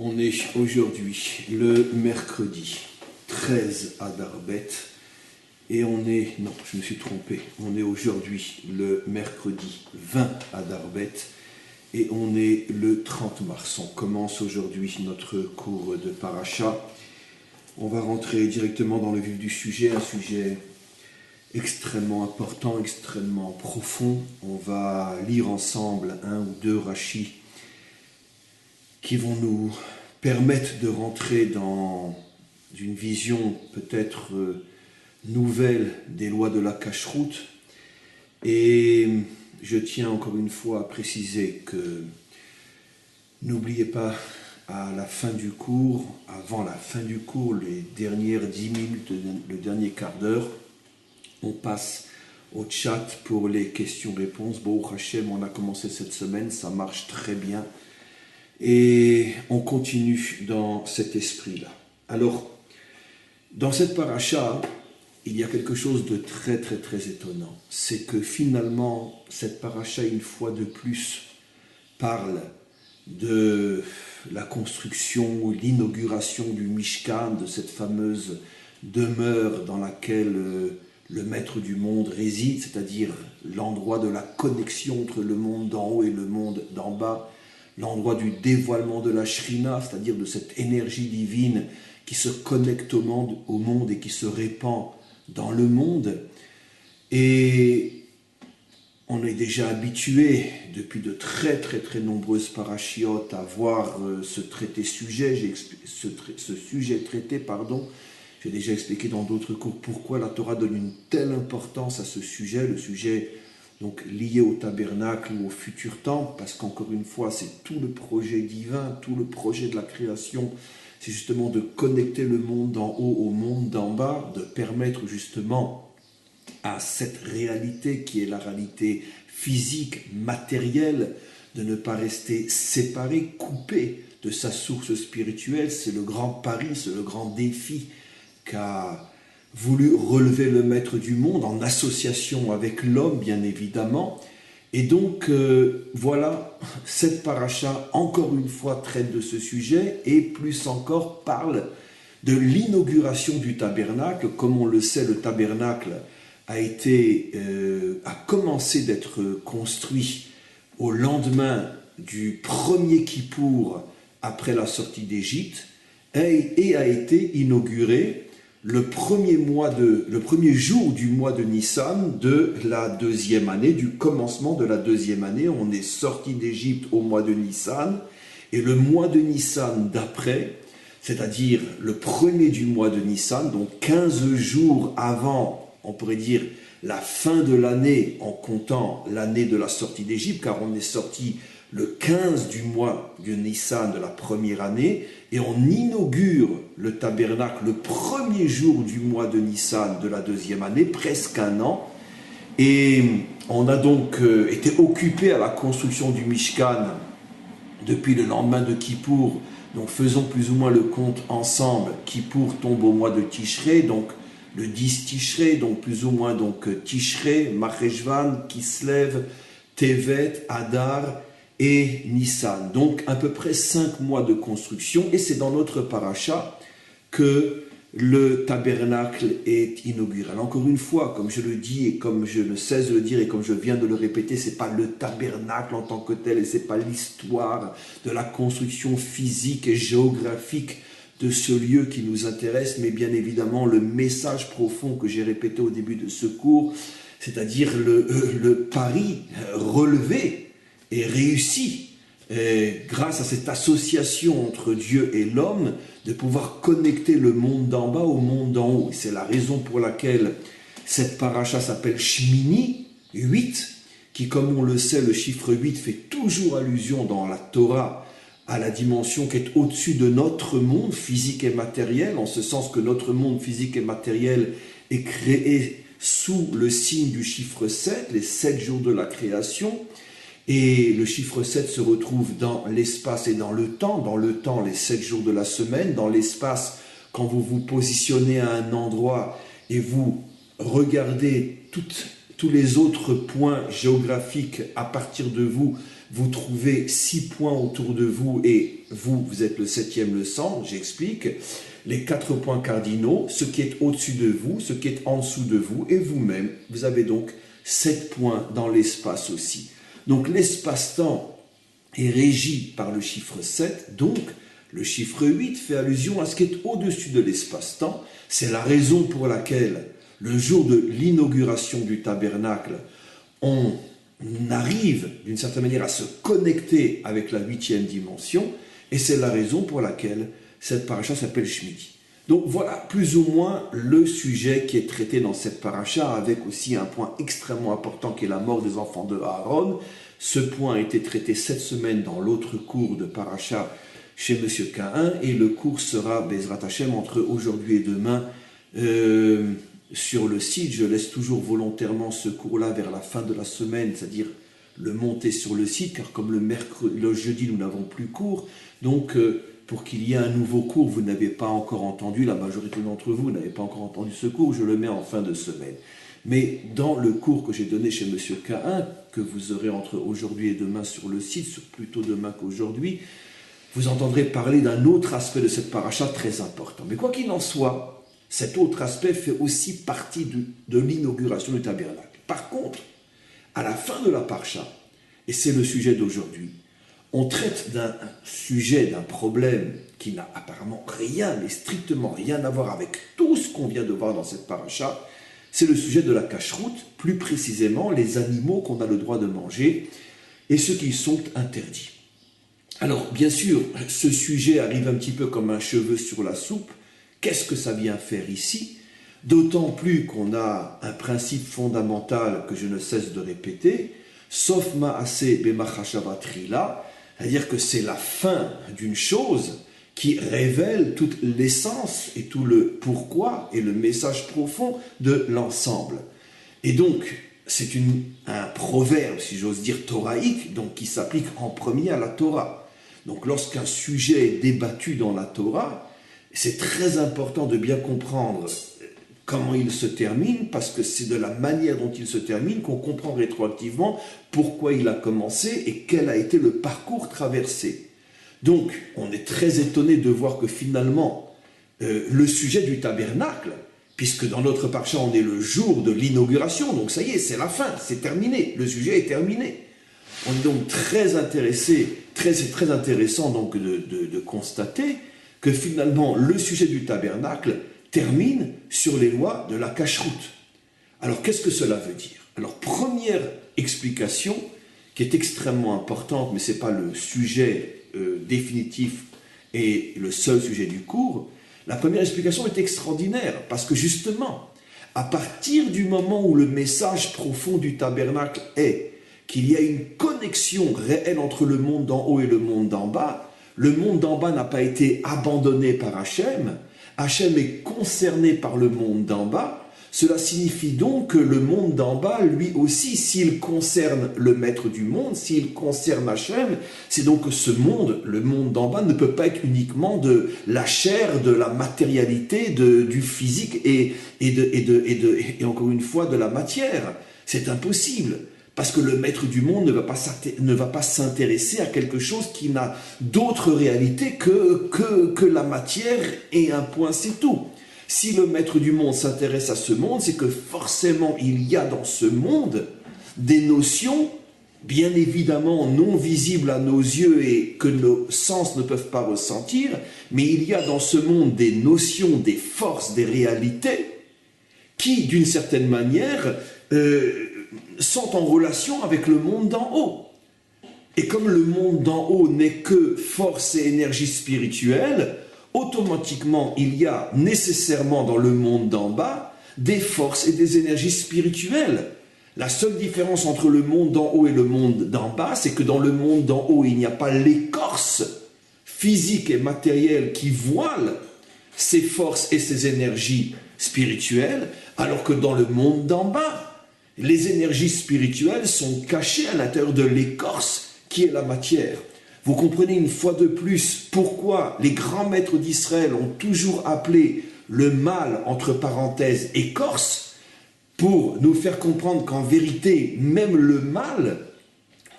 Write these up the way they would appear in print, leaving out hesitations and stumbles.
On est aujourd'hui le mercredi 13 Adar Bet et on est, non je me suis trompé, on est aujourd'hui le mercredi 20 Adar Bet et on est le 30 mars. On commence aujourd'hui notre cours de Paracha. On va rentrer directement dans le vif du sujet, un sujet extrêmement important, extrêmement profond. On va lire ensemble un ou deux rachis qui vont nous permettre de rentrer dans une vision peut-être nouvelle des lois de la cacheroute. Et je tiens encore une fois à préciser que n'oubliez pas, à la fin du cours, avant la fin du cours, les dernières 10 minutes, le dernier quart d'heure, on passe au chat pour les questions-réponses. Baruch Hashem, on a commencé cette semaine, ça marche très bien. Et on continue dans cet esprit-là. Alors, dans cette paracha, il y a quelque chose de très très très étonnant. C'est que finalement, cette paracha, une fois de plus, parle de la construction, l'inauguration du Mishkan, de cette fameuse demeure dans laquelle le maître du monde réside, c'est-à-dire l'endroit de la connexion entre le monde d'en haut et le monde d'en bas, l'endroit du dévoilement de la Shrina, c'est-à-dire de cette énergie divine qui se connecte au monde et qui se répand dans le monde. Et on est déjà habitué depuis de très très très nombreuses parachiotes à voir ce sujet traité. J'ai déjà expliqué dans d'autres cours pourquoi la Torah donne une telle importance à ce sujet, le sujet donc lié au tabernacle ou au futur temple, parce qu'encore une fois, c'est tout le projet divin, tout le projet de la création, c'est justement de connecter le monde d'en haut au monde d'en bas, de permettre justement à cette réalité qui est la réalité physique, matérielle, de ne pas rester séparé, coupé de sa source spirituelle. C'est le grand pari, c'est le grand défi qu'a voulu relever le maître du monde en association avec l'homme, bien évidemment. Et donc, voilà, cette paracha, encore une fois, traite de ce sujet et plus encore parle de l'inauguration du tabernacle. Comme on le sait, le tabernacle a commencé d'être construit au lendemain du premier Kippour après la sortie d'Égypte et a été inauguré le premier jour du mois de Nissan de la deuxième année, du commencement de la deuxième année. On est sorti d'Égypte au mois de Nissan, et le mois de Nissan d'après, c'est-à-dire le premier du mois de Nissan, donc 15 jours avant, on pourrait dire, la fin de l'année, en comptant l'année de la sortie d'Égypte, car on est sorti le 15 du mois de Nissan de la première année, et on inaugure le tabernacle le premier jour du mois de Nissan de la deuxième année, presque un an. Et on a donc été occupé à la construction du Mishkan depuis le lendemain de Kippour. Donc faisons plus ou moins le compte ensemble. Kippour tombe au mois de Tishrei, donc le 10 Tishrei, donc plus ou moins donc Tishrei, Marcheshvan, Kislev, Tevet, Adar et Nissan. Donc à peu près 5 mois de construction, et c'est dans notre paracha que le tabernacle est inauguré. Alors encore une fois, comme je le dis et comme je ne cesse de le dire et comme je viens de le répéter, c'est pas le tabernacle en tant que tel et c'est pas l'histoire de la construction physique et géographique de ce lieu qui nous intéresse, mais bien évidemment le message profond que j'ai répété au début de ce cours, c'est-à-dire le pari relevé et réussi grâce à cette association entre Dieu et l'homme, de pouvoir connecter le monde d'en bas au monde d'en haut. Et c'est la raison pour laquelle cette paracha s'appelle Shmini, 8, qui, comme on le sait, le chiffre 8 fait toujours allusion dans la Torah à la dimension qui est au-dessus de notre monde physique et matériel, en ce sens que notre monde physique et matériel est créé sous le signe du chiffre 7, les 7 jours de la création. Et le chiffre 7 se retrouve dans l'espace et dans le temps. Dans le temps, les 7 jours de la semaine. Dans l'espace, quand vous vous positionnez à un endroit et vous regardez tous les autres points géographiques à partir de vous, vous trouvez 6 points autour de vous et vous êtes le 7e, le centre, j'explique. Les 4 points cardinaux, ce qui est au-dessus de vous, ce qui est en dessous de vous et vous-même. Vous avez donc 7 points dans l'espace aussi. Donc l'espace-temps est régi par le chiffre 7, donc le chiffre 8 fait allusion à ce qui est au-dessus de l'espace-temps. C'est la raison pour laquelle, le jour de l'inauguration du tabernacle, on arrive d'une certaine manière à se connecter avec la 8e dimension, et c'est la raison pour laquelle cette paracha s'appelle Shmiti. Donc voilà plus ou moins le sujet qui est traité dans cette paracha, avec aussi un point extrêmement important qui est la mort des enfants de Aaron. Ce point a été traité cette semaine dans l'autre cours de paracha chez M. Cahin, et le cours sera Bezrat Hashem entre aujourd'hui et demain sur le site. Je laisse toujours volontairement ce cours-là vers la fin de la semaine, c'est-à-dire le monter sur le site, car comme le jeudi nous n'avons plus cours, donc pour qu'il y ait un nouveau cours, vous n'avez pas encore entendu, la majorité d'entre vous n'avez pas encore entendu ce cours, je le mets en fin de semaine. Mais dans le cours que j'ai donné chez M. Cahin, que vous aurez entre aujourd'hui et demain sur le site, plutôt demain qu'aujourd'hui, vous entendrez parler d'un autre aspect de cette paracha très important. Mais quoi qu'il en soit, cet autre aspect fait aussi partie de l'inauguration du tabernacle. Par contre, à la fin de la paracha, et c'est le sujet d'aujourd'hui, on traite d'un sujet, d'un problème qui n'a apparemment rien, mais strictement rien à voir avec tout ce qu'on vient de voir dans cette paracha. C'est le sujet de la cacheroute, plus précisément les animaux qu'on a le droit de manger et ceux qui sont interdits. Alors, bien sûr, ce sujet arrive un petit peu comme un cheveu sur la soupe. Qu'est-ce que ça vient faire ici? D'autant plus qu'on a un principe fondamental que je ne cesse de répéter, sauf ma'aseh b'machashavatrila, c'est-à-dire que c'est la fin d'une chose qui révèle toute l'essence et tout le pourquoi et le message profond de l'ensemble. Et donc, c'est un proverbe, si j'ose dire, thoraïque, donc qui s'applique en premier à la Torah. Donc lorsqu'un sujet est débattu dans la Torah, c'est très important de bien comprendre comment il se termine, parce que c'est de la manière dont il se termine qu'on comprend rétroactivement pourquoi il a commencé et quel a été le parcours traversé. Donc, on est très étonné de voir que finalement, le sujet du tabernacle, puisque dans notre paracha, on est le jour de l'inauguration, donc ça y est, c'est la fin, c'est terminé, le sujet est terminé. On est donc très intéressé, c'est très intéressant donc de constater que finalement, le sujet du tabernacle termine sur les lois de la cacheroute. Alors, qu'est-ce que cela veut dire? Alors, première explication, qui est extrêmement importante, mais ce n'est pas le sujet définitif et le seul sujet du cours, la première explication est extraordinaire, parce que justement, à partir du moment où le message profond du tabernacle est qu'il y a une connexion réelle entre le monde d'en haut et le monde d'en bas, le monde d'en bas n'a pas été abandonné par Hachem, Hachem est concerné par le monde d'en bas. Cela signifie donc que le monde d'en bas, lui aussi, s'il concerne le maître du monde, s'il concerne Hachem, c'est donc que ce monde, le monde d'en bas, ne peut pas être uniquement de la chair, de la matérialité, du physique et encore une fois de la matière. C'est impossible. Parce que le maître du monde ne va pas s'intéresser à quelque chose qui n'a d'autre réalité que la matière et un point, c'est tout. Si le maître du monde s'intéresse à ce monde, c'est que forcément il y a dans ce monde des notions, bien évidemment non visibles à nos yeux et que nos sens ne peuvent pas ressentir, mais il y a dans ce monde des notions, des forces, des réalités qui, d'une certaine manière, sont en relation avec le monde d'en haut. Et comme le monde d'en haut n'est que force et énergie spirituelle, automatiquement il y a nécessairement dans le monde d'en bas des forces et des énergies spirituelles. La seule différence entre le monde d'en haut et le monde d'en bas, c'est que dans le monde d'en haut, il n'y a pas l'écorce physique et matérielle qui voile ces forces et ces énergies spirituelles, alors que dans le monde d'en bas, les énergies spirituelles sont cachées à l'intérieur de l'écorce qui est la matière. Vous comprenez une fois de plus pourquoi les grands maîtres d'Israël ont toujours appelé le mal, entre parenthèses, écorce, pour nous faire comprendre qu'en vérité, même le mal,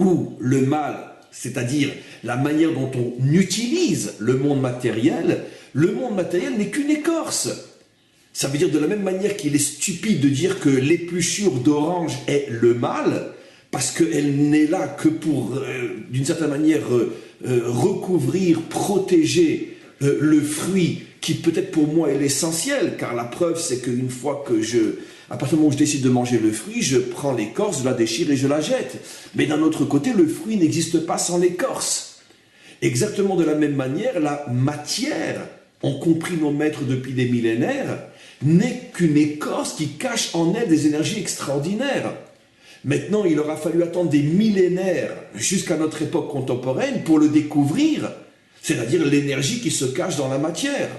ou le mal, c'est-à-dire la manière dont on utilise le monde matériel n'est qu'une écorce. Ça veut dire de la même manière qu'il est stupide de dire que l'épluchure d'orange est le mal, parce qu'elle n'est là que pour, d'une certaine manière, recouvrir, protéger le fruit qui peut-être pour moi est l'essentiel, car la preuve c'est qu'une fois que à partir du moment où je décide de manger le fruit, je prends l'écorce, je la déchire et je la jette. Mais d'un autre côté, le fruit n'existe pas sans l'écorce. Exactement de la même manière, la matière, ont compris nos maîtres depuis des millénaires, n'est qu'une écorce qui cache en elle des énergies extraordinaires. Maintenant, il aura fallu attendre des millénaires jusqu'à notre époque contemporaine pour le découvrir, c'est-à-dire l'énergie qui se cache dans la matière.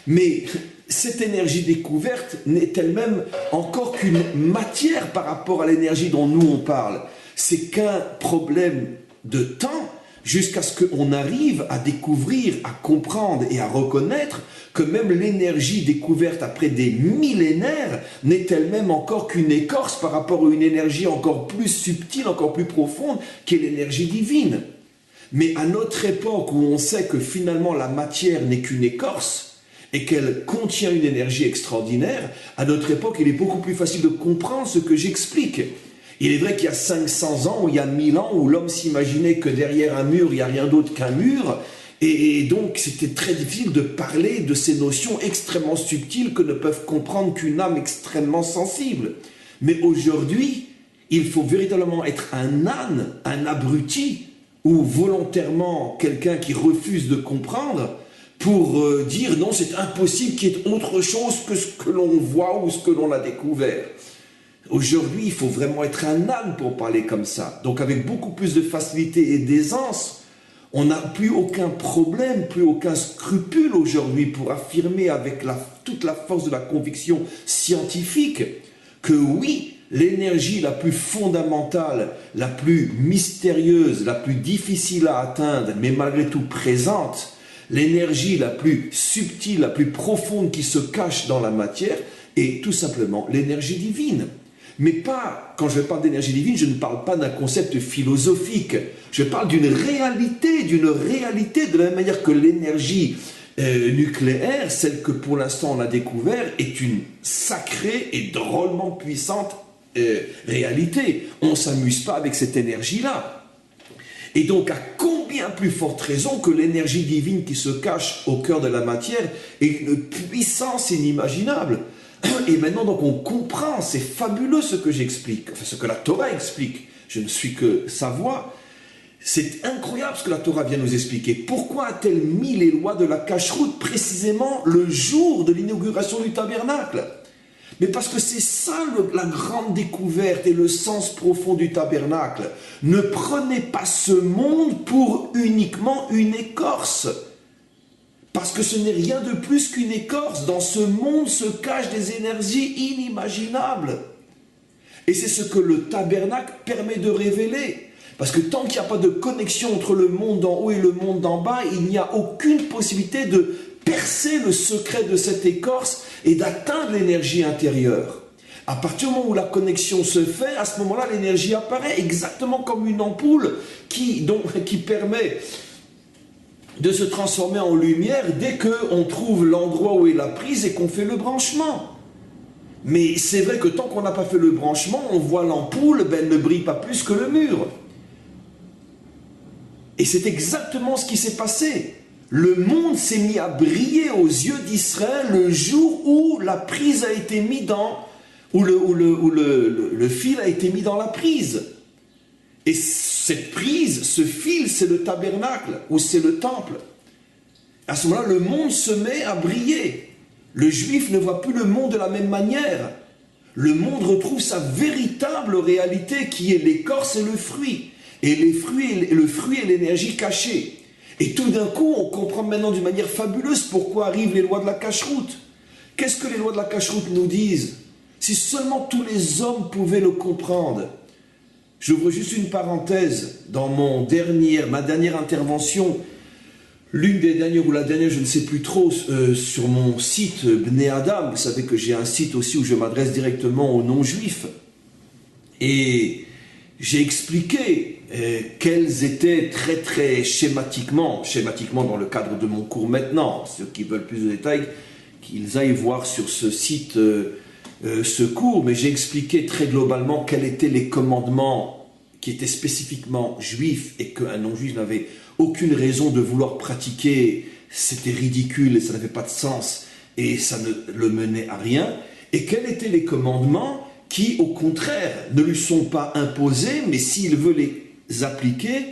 Mais cette énergie découverte n'est elle-même encore qu'une matière par rapport à l'énergie dont nous on parle. C'est qu'un problème de temps jusqu'à ce qu'on arrive à découvrir, à comprendre et à reconnaître que même l'énergie découverte après des millénaires n'est elle-même encore qu'une écorce par rapport à une énergie encore plus subtile, encore plus profonde, qui est l'énergie divine. Mais à notre époque où on sait que finalement la matière n'est qu'une écorce et qu'elle contient une énergie extraordinaire, à notre époque il est beaucoup plus facile de comprendre ce que j'explique. Il est vrai qu'il y a 500 ans, ou il y a 1000 ans, où l'homme s'imaginait que derrière un mur, il n'y a rien d'autre qu'un mur, et donc c'était très difficile de parler de ces notions extrêmement subtiles que ne peuvent comprendre qu'une âme extrêmement sensible. Mais aujourd'hui, il faut véritablement être un âne, un abruti, ou volontairement quelqu'un qui refuse de comprendre, pour dire non, c'est impossible qu'il y ait autre chose que ce que l'on voit ou ce que l'on a découvert. Aujourd'hui, il faut vraiment être un âne pour parler comme ça. Donc avec beaucoup plus de facilité et d'aisance, on n'a plus aucun problème, plus aucun scrupule aujourd'hui pour affirmer avec toute la force de la conviction scientifique que oui, l'énergie la plus fondamentale, la plus mystérieuse, la plus difficile à atteindre, mais malgré tout présente, l'énergie la plus subtile, la plus profonde qui se cache dans la matière est tout simplement l'énergie divine. Mais pas, quand je parle d'énergie divine, je ne parle pas d'un concept philosophique. Je parle d'une réalité de la même manière que l'énergie nucléaire, celle que pour l'instant on a découvert, est une sacrée et drôlement puissante réalité. On ne s'amuse pas avec cette énergie-là. Et donc, à combien plus forte raison que l'énergie divine qui se cache au cœur de la matière est une puissance inimaginable. Et maintenant, donc, on comprend, c'est fabuleux ce que j'explique, enfin ce que la Torah explique. Je ne suis que sa voix. C'est incroyable ce que la Torah vient nous expliquer. Pourquoi a-t-elle mis les lois de la cacheroute précisément le jour de l'inauguration du tabernacle? Mais parce que c'est ça la grande découverte et le sens profond du tabernacle. Ne prenez pas ce monde pour uniquement une écorce. Parce que ce n'est rien de plus qu'une écorce. Dans ce monde se cachent des énergies inimaginables. Et c'est ce que le tabernacle permet de révéler. Parce que tant qu'il n'y a pas de connexion entre le monde d'en haut et le monde d'en bas, il n'y a aucune possibilité de percer le secret de cette écorce et d'atteindre l'énergie intérieure. À partir du moment où la connexion se fait, à ce moment-là, l'énergie apparaît exactement comme une ampoule qui permet de se transformer en lumière dès qu'on trouve l'endroit où est la prise et qu'on fait le branchement. Mais c'est vrai que tant qu'on n'a pas fait le branchement, on voit l'ampoule, elle ne brille pas plus que le mur. Et c'est exactement ce qui s'est passé. Le monde s'est mis à briller aux yeux d'Israël le jour où la prise a été mise où le fil a été mis dans la prise. Et cette prise, ce fil, c'est le tabernacle, ou c'est le temple. À ce moment-là, le monde se met à briller. Le juif ne voit plus le monde de la même manière. Le monde retrouve sa véritable réalité qui est l'écorce et le fruit. Et le fruit est l'énergie cachée. Et tout d'un coup, on comprend maintenant d'une manière fabuleuse pourquoi arrivent les lois de la cacheroute. Qu'est-ce que les lois de la cacheroute nous disent? Si seulement tous les hommes pouvaient le comprendre. J'ouvre juste une parenthèse dans ma dernière intervention, l'une des dernières ou la dernière, je ne sais plus trop, sur mon site Bnei Adam. Vous savez que j'ai un site aussi où je m'adresse directement aux non-juifs. Et j'ai expliqué quels étaient très schématiquement dans le cadre de mon cours maintenant, ceux qui veulent plus de détails, qu'ils aillent voir sur ce site ce cours, mais j'ai expliqué très globalement quels étaient les commandements qui étaient spécifiquement juifs et qu'un non-juif n'avait aucune raison de vouloir pratiquer. C'était ridicule et ça n'avait pas de sens et ça ne le menait à rien. Et quels étaient les commandements qui, au contraire, ne lui sont pas imposés, mais s'il veut les appliquer,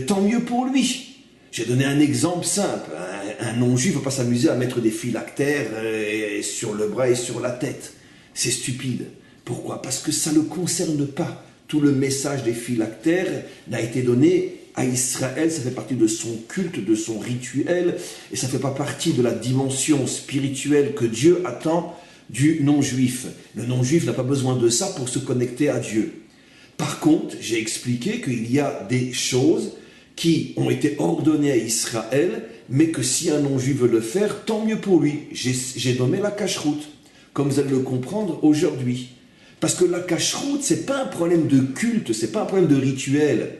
tant mieux pour lui. J'ai donné un exemple simple. Un non-juif ne va pas s'amuser à mettre des phylactères sur le bras et sur la tête. C'est stupide. Pourquoi? Parce que ça ne le concerne pas. Tout le message des phylactères n'a été donné à Israël, ça fait partie de son culte, de son rituel, et ça ne fait pas partie de la dimension spirituelle que Dieu attend du non-juif. Le non-juif n'a pas besoin de ça pour se connecter à Dieu. Par contre, j'ai expliqué qu'il y a des choses qui ont été ordonnées à Israël, mais que si un non-juif veut le faire, tant mieux pour lui. J'ai nommé la cacheroute, comme vous allez le comprendre aujourd'hui. Parce que la cacheroute, ce n'est pas un problème de culte, ce n'est pas un problème de rituel.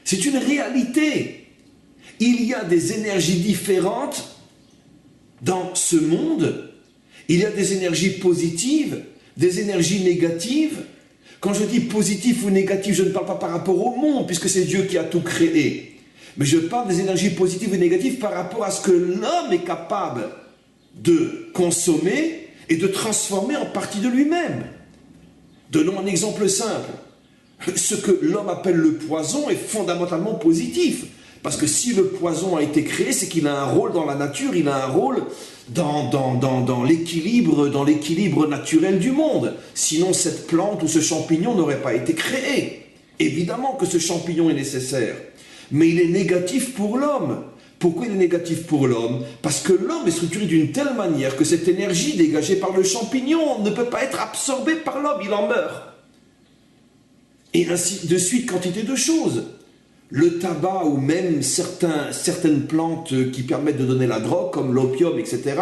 C'est une réalité. Il y a des énergies différentes dans ce monde. Il y a des énergies positives, des énergies négatives. Quand je dis positif ou négatif, je ne parle pas par rapport au monde, puisque c'est Dieu qui a tout créé. Mais je parle des énergies positives et négatives par rapport à ce que l'homme est capable de consommer et de transformer en partie de lui-même. Donnons un exemple simple. Ce que l'homme appelle le poison est fondamentalement positif. Parce que si le poison a été créé, c'est qu'il a un rôle dans la nature, il a un rôle dans l'équilibre naturel du monde. Sinon, cette plante ou ce champignon n'aurait pas été créé. Évidemment que ce champignon est nécessaire. Mais il est négatif pour l'homme. Pourquoi il est négatif pour l'homme? Parce que l'homme est structuré d'une telle manière que cette énergie dégagée par le champignon ne peut pas être absorbée par l'homme, il en meurt. Et ainsi de suite, quantité de choses. Le tabac ou même certaines plantes qui permettent de donner la drogue, comme l'opium, etc.,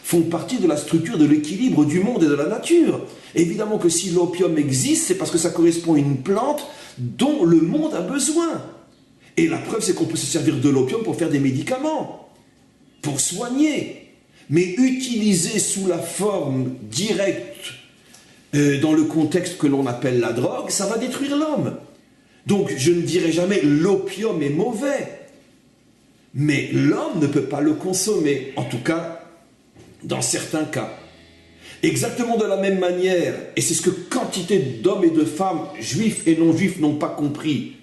font partie de la structure de l'équilibre du monde et de la nature. Évidemment que si l'opium existe, c'est parce que ça correspond à une plante dont le monde a besoin. Et la preuve, c'est qu'on peut se servir de l'opium pour faire des médicaments, pour soigner. Mais utilisé sous la forme directe, dans le contexte que l'on appelle la drogue, ça va détruire l'homme. Donc je ne dirai jamais l'opium est mauvais, mais l'homme ne peut pas le consommer, en tout cas dans certains cas. Exactement de la même manière, et c'est ce que quantité d'hommes et de femmes, juifs et non-juifs, n'ont pas compris.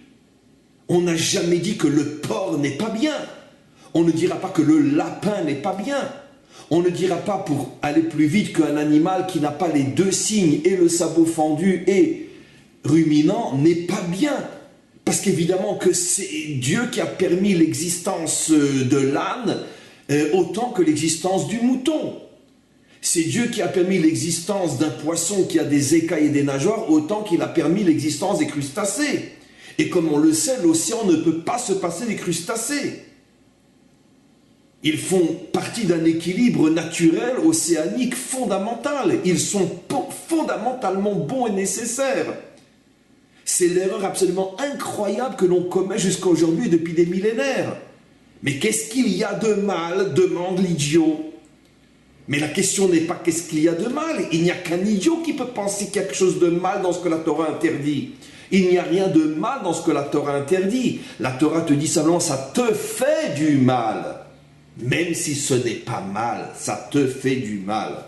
On n'a jamais dit que le porc n'est pas bien. On ne dira pas que le lapin n'est pas bien. On ne dira pas, pour aller plus vite, qu'un animal qui n'a pas les deux signes, et le sabot fendu et ruminant, n'est pas bien. Parce qu'évidemment que c'est Dieu qui a permis l'existence de l'âne autant que l'existence du mouton. C'est Dieu qui a permis l'existence d'un poisson qui a des écailles et des nageoires autant qu'il a permis l'existence des crustacés. Et comme on le sait, l'océan ne peut pas se passer des crustacés. Ils font partie d'un équilibre naturel océanique fondamental. Ils sont fondamentalement bons et nécessaires. C'est l'erreur absolument incroyable que l'on commet jusqu'à aujourd'hui depuis des millénaires. Mais qu'est-ce qu'il y a de mal, demande l'idiot. Mais la question n'est pas qu'est-ce qu'il y a de mal. Il n'y a qu'un idiot qui peut penser qu'il y a quelque chose de mal dans ce que la Torah interdit. Il n'y a rien de mal dans ce que la Torah interdit. La Torah te dit simplement ça te fait du mal. Même si ce n'est pas mal, ça te fait du mal.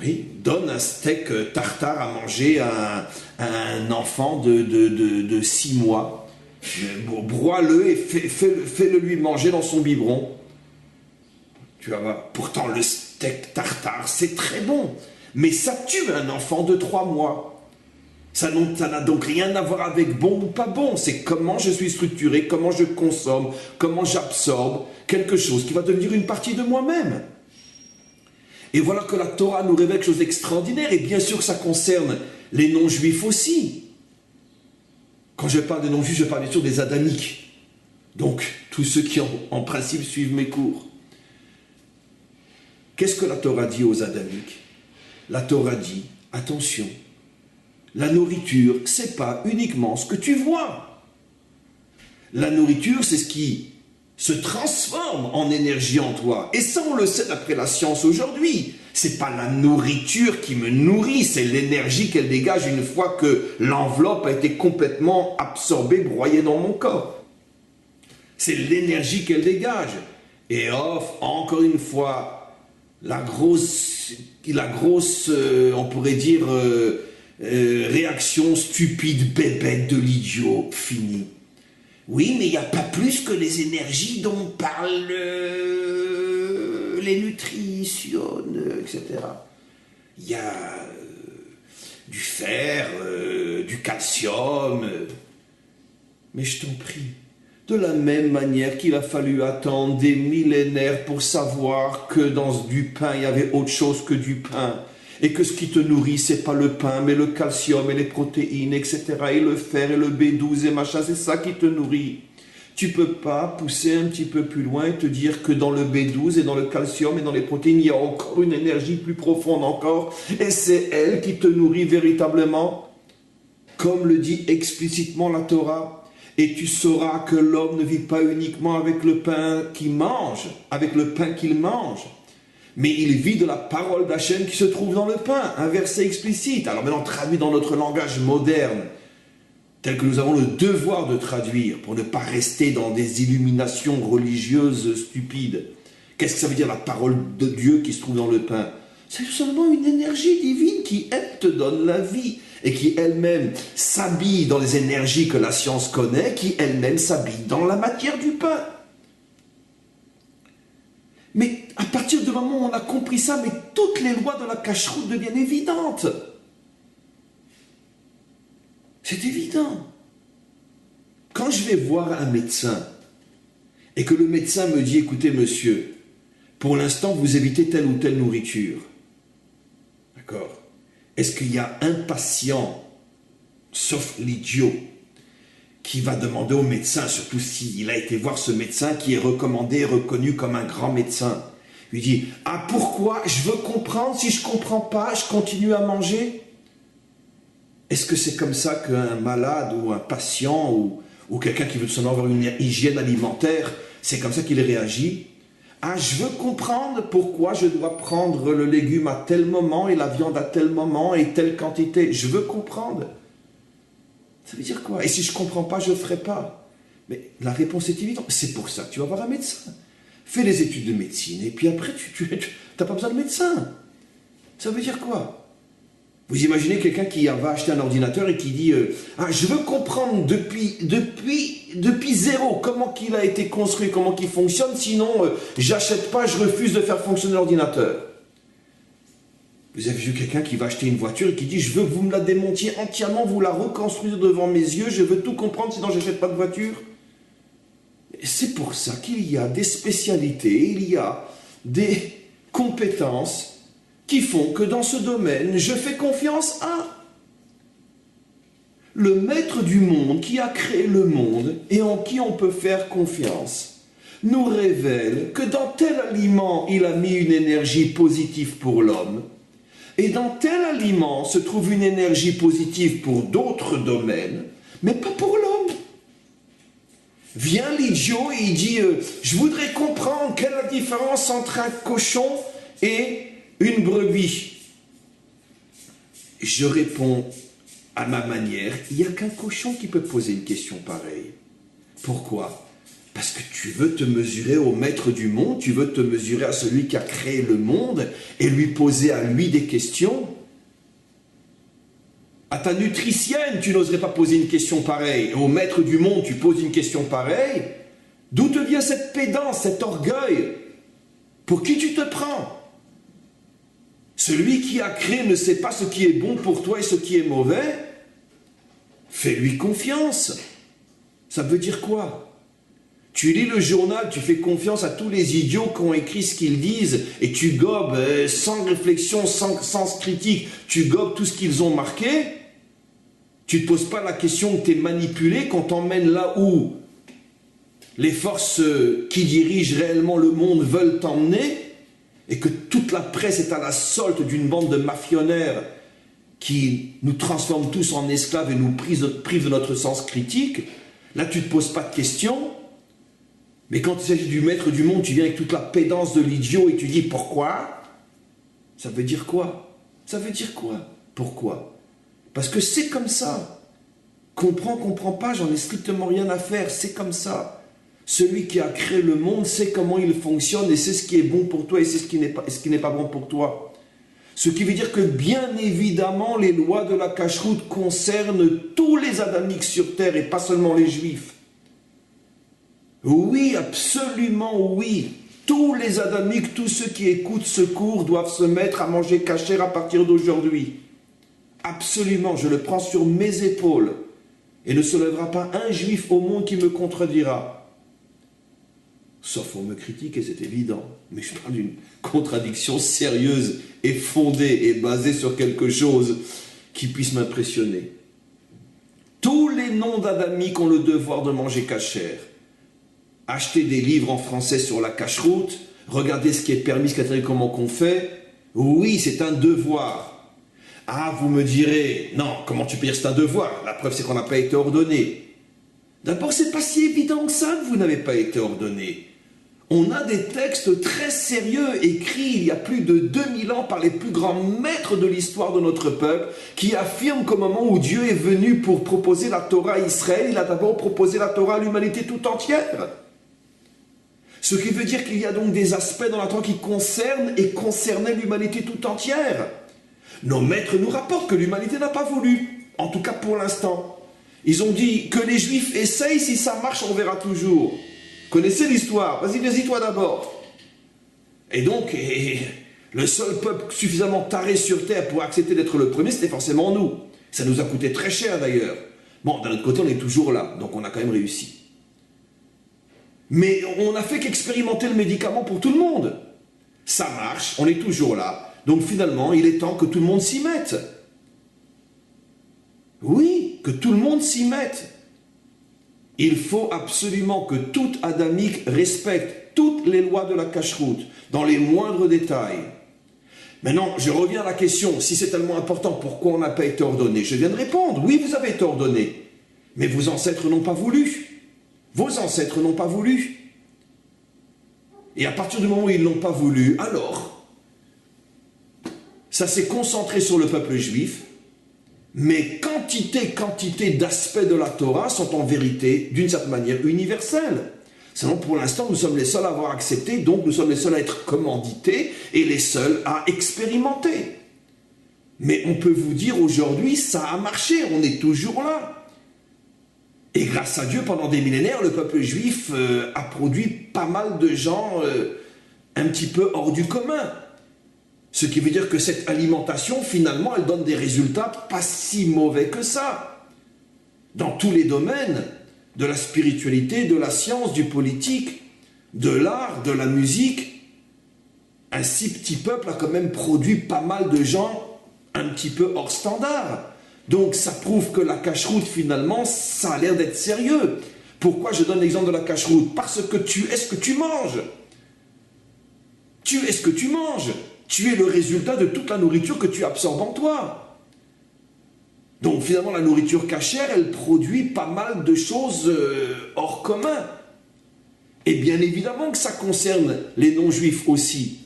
Oui, donne un steak tartare à manger à un enfant de 6 mois. Broie-le et fais-le lui manger dans son biberon. Tu vas voir, pourtant le steak tartare, c'est très bon. Mais ça tue un enfant de 3 mois. Ça n'a donc rien à voir avec bon ou pas bon. C'est comment je suis structuré, comment je consomme, comment j'absorbe quelque chose qui va devenir une partie de moi-même. Et voilà que la Torah nous révèle quelque chose d'extraordinaire. Et bien sûr que ça concerne les non-juifs aussi. Quand je parle de non-juifs, je parle bien sûr des adamiques. Donc, tous ceux qui en principe suivent mes cours. Qu'est-ce que la Torah dit aux adamiques? La Torah dit, attention, la nourriture, c'est pas uniquement ce que tu vois. La nourriture, c'est ce qui se transforme en énergie en toi. Et ça, on le sait d'après la science aujourd'hui. C'est pas la nourriture qui me nourrit, c'est l'énergie qu'elle dégage une fois que l'enveloppe a été complètement absorbée, broyée dans mon corps. C'est l'énergie qu'elle dégage. Et encore une fois, la grosse on pourrait dire, réaction stupide, bébête de l'idiot, fini. Oui, mais il n'y a pas plus que les énergies dont parlent les nutritions, etc. Il y a du fer, du calcium. Mais je t'en prie, de la même manière qu'il a fallu attendre des millénaires pour savoir que dans du pain, il y avait autre chose que du pain. Et que ce qui te nourrit, c'est pas le pain, mais le calcium et les protéines, etc. Et le fer et le B12 et machin, c'est ça qui te nourrit. Tu peux pas pousser un petit peu plus loin et te dire que dans le B12 et dans le calcium et dans les protéines, il y a encore une énergie plus profonde encore. Et c'est elle qui te nourrit véritablement, comme le dit explicitement la Torah. Et tu sauras que l'homme ne vit pas uniquement avec le pain qu'il mange, avec le pain qu'il mange. Mais il vit de la parole d'Hachem qui se trouve dans le pain, un verset explicite. Alors maintenant, traduit dans notre langage moderne, tel que nous avons le devoir de traduire, pour ne pas rester dans des illuminations religieuses stupides. Qu'est-ce que ça veut dire la parole de Dieu qui se trouve dans le pain? C'est seulement une énergie divine qui, elle, te donne la vie, et qui elle-même s'habille dans les énergies que la science connaît, qui elle-même s'habille dans la matière du pain. Mais à partir du moment où on a compris ça, mais toutes les lois de la cacheroute deviennent évidentes. C'est évident. Quand je vais voir un médecin et que le médecin me dit, écoutez monsieur, pour l'instant vous évitez telle ou telle nourriture. D'accord? Est-ce qu'il y a un patient, sauf l'idiot, qui va demander au médecin, surtout s'il a été voir ce médecin qui est recommandé et reconnu comme un grand médecin, lui dit, ah pourquoi? Je veux comprendre, si je ne comprends pas, je continue à manger? Est-ce que c'est comme ça qu'un malade ou un patient ou quelqu'un qui veut seulement avoir une hygiène alimentaire, c'est comme ça qu'il réagit? Ah, je veux comprendre pourquoi je dois prendre le légume à tel moment et la viande à tel moment et telle quantité. Je veux comprendre. Ça veut dire quoi? Et si je ne comprends pas, je ne ferai pas. Mais la réponse est évidente. C'est pour ça que tu vas voir un médecin. Fais les études de médecine et puis après, tu n'as pas besoin de médecin. Ça veut dire quoi? Vous imaginez quelqu'un qui va acheter un ordinateur et qui dit ah, je veux comprendre depuis zéro comment qu'il a été construit, comment qu'il fonctionne, sinon j'achète pas, je refuse de faire fonctionner l'ordinateur. Vous avez vu quelqu'un qui va acheter une voiture et qui dit je veux que vous me la démontiez entièrement, vous la reconstruisez devant mes yeux, je veux tout comprendre, sinon j'achète pas de voiture. C'est pour ça qu'il y a des spécialités, il y a des compétences qui font que dans ce domaine, je fais confiance à le maître du monde qui a créé le monde et en qui on peut faire confiance, nous révèle que dans tel aliment, il a mis une énergie positive pour l'homme, et dans tel aliment se trouve une énergie positive pour d'autres domaines, mais pas pour l'homme. Vient l'idiot et il dit je voudrais comprendre quelle est la différence entre un cochon et une brebis. Je réponds à ma manière, il n'y a qu'un cochon qui peut poser une question pareille. Pourquoi? Parce que tu veux te mesurer au maître du monde, tu veux te mesurer à celui qui a créé le monde et lui poser à lui des questions. À ta nutritienne, tu n'oserais pas poser une question pareille. Et au maître du monde, tu poses une question pareille. D'où te vient cette pédance, cet orgueil? Pour qui tu te prends? Celui qui a créé ne sait pas ce qui est bon pour toi et ce qui est mauvais. Fais-lui confiance. Ça veut dire quoi? Tu lis le journal, tu fais confiance à tous les idiots qui ont écrit ce qu'ils disent et tu gobes sans réflexion, sans sens critique, tu gobes tout ce qu'ils ont marqué. Tu ne te poses pas la question que tu es manipulé, qu'on t'emmène là où les forces qui dirigent réellement le monde veulent t'emmener. Et que toute la presse est à la solde d'une bande de mafionnaires qui nous transforment tous en esclaves et nous privent de notre sens critique, Là, tu ne te poses pas de questions. Mais quand il s'agit du maître du monde, tu viens avec toute la pédance de l'idiot et tu dis pourquoi? Ça veut dire quoi? Ça veut dire quoi? Pourquoi? Parce que c'est comme ça. Comprends pas, j'en ai strictement rien à faire, c'est comme ça. Celui qui a créé le monde sait comment il fonctionne et c'est ce qui est bon pour toi et c'est ce qui n'est pas bon pour toi. Ce qui veut dire que bien évidemment, les lois de la cacheroute concernent tous les adamiques sur terre et pas seulement les juifs. Oui, absolument oui. Tous les adamiques, tous ceux qui écoutent ce cours doivent se mettre à manger kasher à partir d'aujourd'hui. Absolument, je le prends sur mes épaules. Et ne se lèvera pas un juif au monde qui me contredira. Sauf on me critique et c'est évident. Mais je parle d'une contradiction sérieuse et fondée et basée sur quelque chose qui puisse m'impressionner. Tous les noms d'adamiques ont le devoir de manger kasher. Acheter des livres en français sur la cacheroute, regarder ce qui est permis, ce qui est interdit, comment qu'on fait. Oui, c'est un devoir. Ah, vous me direz, non, comment tu peux dire c'est un devoir? La preuve, c'est qu'on n'a pas été ordonné. D'abord, c'est pas si évident que ça que vous n'avez pas été ordonné. On a des textes très sérieux écrits il y a plus de 2000 ans par les plus grands maîtres de l'histoire de notre peuple qui affirment qu'au moment où Dieu est venu pour proposer la Torah à Israël, il a d'abord proposé la Torah à l'humanité tout entière. Ce qui veut dire qu'il y a donc des aspects dans la Torah qui concernent et concernaient l'humanité tout entière. Nos maîtres nous rapportent que l'humanité n'a pas voulu, en tout cas pour l'instant. Ils ont dit que les Juifs essayent, si ça marche, on verra toujours. Connaissez l'histoire, vas-y, vas-y toi d'abord. Et donc, le seul peuple suffisamment taré sur terre pour accepter d'être le premier, c'était forcément nous. Ça nous a coûté très cher d'ailleurs. Bon, d'un autre côté, on est toujours là, donc on a quand même réussi. Mais on n'a fait qu'expérimenter le médicament pour tout le monde. Ça marche, on est toujours là. Donc finalement, il est temps que tout le monde s'y mette. Oui, que tout le monde s'y mette. Il faut absolument que tout adamique respecte toutes les lois de la cacheroute, dans les moindres détails. Maintenant, je reviens à la question, si c'est tellement important, pourquoi on n'a pas été ordonné? Je viens de répondre, oui, vous avez été ordonné. Mais vos ancêtres n'ont pas voulu. Vos ancêtres n'ont pas voulu. Et à partir du moment où ils n'ont pas voulu, alors, ça s'est concentré sur le peuple juif, mais quantité d'aspects de la Torah sont en vérité, d'une certaine manière, universels. Sinon, pour l'instant, nous sommes les seuls à avoir accepté, donc nous sommes les seuls à être commandités et les seuls à expérimenter. Mais on peut vous dire aujourd'hui, ça a marché, on est toujours là. Et grâce à Dieu, pendant des millénaires, le peuple juif a produit pas mal de gens un petit peu hors du commun. Ce qui veut dire que cette alimentation, finalement, elle donne des résultats pas si mauvais que ça. Dans tous les domaines, de la spiritualité, de la science, du politique, de l'art, de la musique, un si petit peuple a quand même produit pas mal de gens un petit peu hors standard. Donc ça prouve que la cacheroute, finalement, ça a l'air d'être sérieux. Pourquoi je donne l'exemple de la cacheroute? Parce que tu es ce que tu manges. Tu es ce que tu manges. Tu es le résultat de toute la nourriture que tu absorbes en toi. Donc finalement, la nourriture cachère, elle produit pas mal de choses hors commun. Et bien évidemment que ça concerne les non-juifs aussi.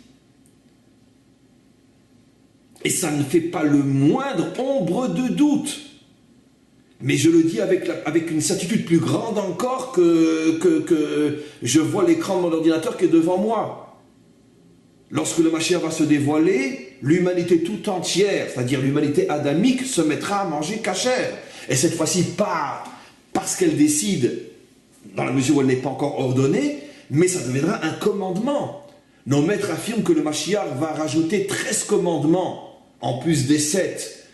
Et ça ne fait pas le moindre ombre de doute. Mais je le dis avec une certitude plus grande encore que je vois l'écran de mon ordinateur qui est devant moi. Lorsque le Mashiach va se dévoiler, l'humanité tout entière, c'est-à-dire l'humanité adamique, se mettra à manger kasher. Et cette fois-ci, pas parce qu'elle décide, dans la mesure où elle n'est pas encore ordonnée, mais ça deviendra un commandement. Nos maîtres affirment que le Mashiach va rajouter 13 commandements, en plus des 7,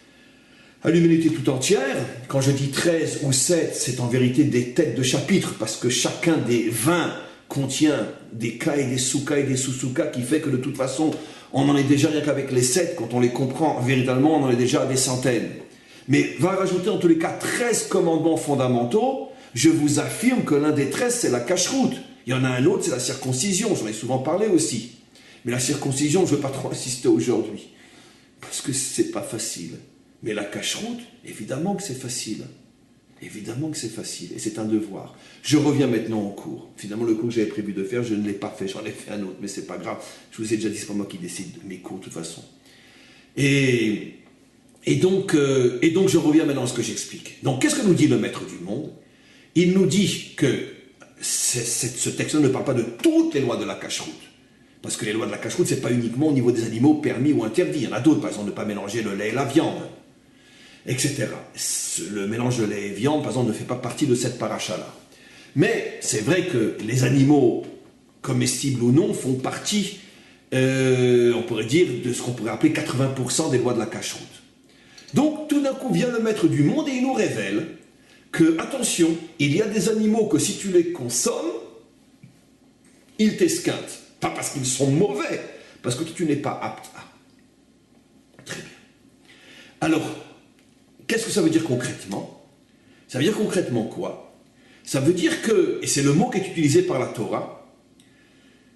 à l'humanité tout entière. Quand je dis 13 ou 7, c'est en vérité des têtes de chapitre, parce que chacun des 20 contient des cas et des sous-cas et des sous-sous-cas, qui fait que de toute façon, on en est déjà, rien qu'avec les 7, quand on les comprend véritablement, on en est déjà à des centaines. Mais va rajouter en tous les cas 13 commandements fondamentaux. Je vous affirme que l'un des 13, c'est la cacheroute. Il y en a un autre, c'est la circoncision, j'en ai souvent parlé aussi. Mais la circoncision, je ne veux pas trop insister aujourd'hui, parce que c'est pas facile. Mais la cacheroute, évidemment que c'est facile. Évidemment que c'est facile, et c'est un devoir. Je reviens maintenant au cours. Finalement, le cours que j'avais prévu de faire, je ne l'ai pas fait, j'en ai fait un autre, mais c'est pas grave. Je vous ai déjà dit, c'est pas moi qui décide de mes cours, de toute façon. Et donc, je reviens maintenant à ce que j'explique. Donc, qu'est-ce que nous dit le maître du monde? Il nous dit que ce texte ne parle pas de toutes les lois de la cache-route. Parce que les lois de la cache-route, ce n'est pas uniquement au niveau des animaux permis ou interdits. Il y en a d'autres, par exemple, ne pas mélanger le lait et la viande, etc. Le mélange de lait et viande, par exemple, ne fait pas partie de cette paracha-là. Mais c'est vrai que les animaux, comestibles ou non, font partie, on pourrait dire, de ce qu'on pourrait appeler 80% des lois de la cache-route. Donc, tout d'un coup, vient le maître du monde et il nous révèle que, attention, il y a des animaux que si tu les consommes, ils t'esquintent. Pas parce qu'ils sont mauvais, parce que tu n'es pas apte à. Très bien. Alors, qu'est-ce que ça veut dire concrètement? Ça veut dire concrètement quoi? Ça veut dire que, et c'est le mot qui est utilisé par la Torah,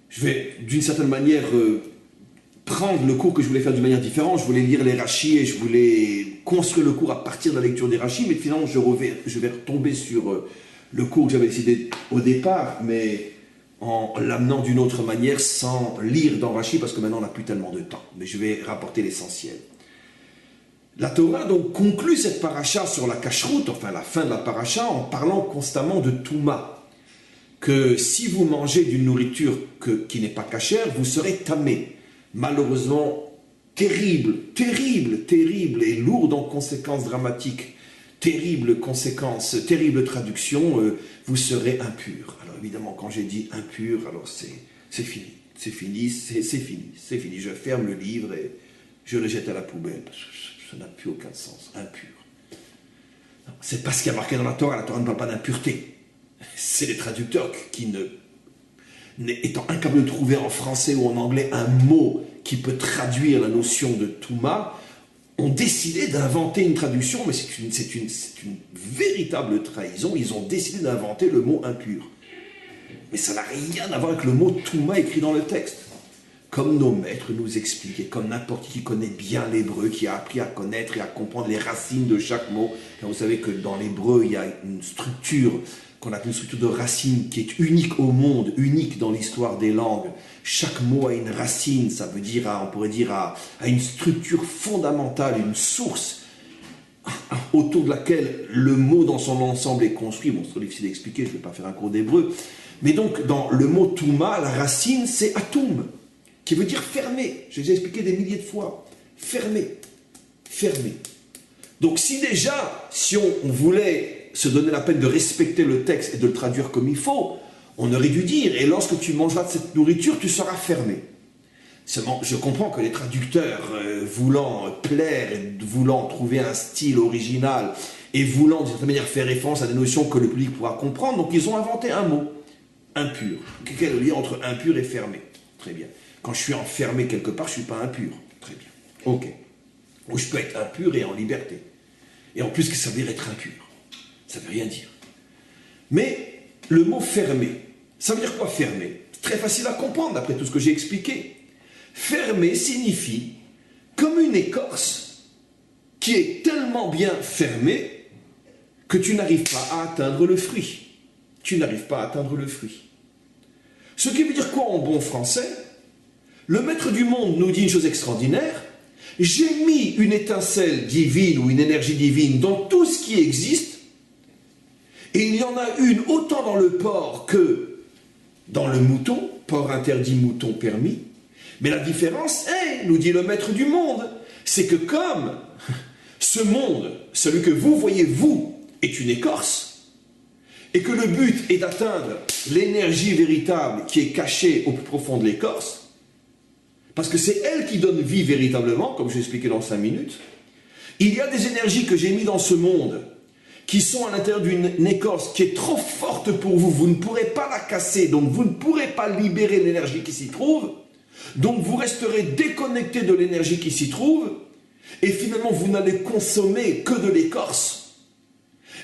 je vais d'une certaine manière prendre le cours que je voulais faire d'une manière différente, je voulais lire les rachis et je voulais construire le cours à partir de la lecture des rachis, mais finalement je vais retomber sur le cours que j'avais décidé au départ, mais en l'amenant d'une autre manière sans lire dans Rachi, parce que maintenant on n'a plus tellement de temps, mais je vais rapporter l'essentiel. La Torah donc conclut cette paracha sur la cache-route, enfin la fin de la paracha, en parlant constamment de Touma, que si vous mangez d'une nourriture qui n'est pas cachère, vous serez tamé. Malheureusement, terrible, et lourde en conséquences dramatiques, terrible conséquences, terrible traduction, vous serez impur. Alors évidemment, quand j'ai dit impur, alors c'est fini, je ferme le livre et je le jette à la poubelle, parce que ça n'a plus aucun sens, impur. C'est pas ce qui a marqué dans la Torah ne parle pas d'impureté. C'est les traducteurs qui étant incapables de trouver en français ou en anglais un mot qui peut traduire la notion de Touma, ont décidé d'inventer une traduction, mais c'est une véritable trahison. Ils ont décidé d'inventer le mot impur. Mais ça n'a rien à voir avec le mot Touma écrit dans le texte. Comme nos maîtres nous expliquent, et comme n'importe qui connaît bien l'hébreu, qui a appris à connaître et à comprendre les racines de chaque mot. Car vous savez que dans l'hébreu, il y a une structure qu'on appelle une structure de racines qui est unique au monde, unique dans l'histoire des langues. Chaque mot a une racine, ça veut dire, on pourrait dire, à une structure fondamentale, une source autour de laquelle le mot dans son ensemble est construit. Bon, c'est trop difficile d'expliquer, je ne vais pas faire un cours d'hébreu. Mais donc, dans le mot Touma, la racine, c'est Atum, qui veut dire fermé. J'ai déjà expliqué des milliers de fois. Fermé. Donc, si on voulait se donner la peine de respecter le texte et de le traduire comme il faut, on aurait dû dire, et lorsque tu mangeras de cette nourriture, tu seras fermé. Seulement, je comprends que les traducteurs, voulant plaire, et voulant trouver un style original, et voulant d'une certaine manière faire référence à des notions que le public pourra comprendre, donc ils ont inventé un mot, impur. Quel est le lien entre impur et fermé? Très bien. Quand je suis enfermé quelque part, je ne suis pas impur. Très bien. Ok. Ou je peux être impur et en liberté. Et en plus, qu'est-ce que ça veut dire être impur? Ça ne veut rien dire. Mais le mot fermé, ça veut dire quoi fermé? C'est très facile à comprendre d'après tout ce que j'ai expliqué. Fermé signifie comme une écorce qui est tellement bien fermée que tu n'arrives pas à atteindre le fruit. Tu n'arrives pas à atteindre le fruit. Ce qui veut dire quoi en bon français? Le maître du monde nous dit une chose extraordinaire. J'ai mis une étincelle divine ou une énergie divine dans tout ce qui existe. Et il y en a une autant dans le porc que dans le mouton, porc interdit, mouton permis. Mais la différence est, nous dit le maître du monde, c'est que comme ce monde, celui que vous voyez vous, est une écorce, et que le but est d'atteindre l'énergie véritable qui est cachée au plus profond de l'écorce, parce que c'est elle qui donne vie véritablement, comme je l'ai expliqué dans 5 minutes, il y a des énergies que j'ai mises dans ce monde qui sont à l'intérieur d'une écorce qui est trop forte pour vous, vous ne pourrez pas la casser, donc vous ne pourrez pas libérer l'énergie qui s'y trouve, donc vous resterez déconnecté de l'énergie qui s'y trouve, et finalement vous n'allez consommer que de l'écorce.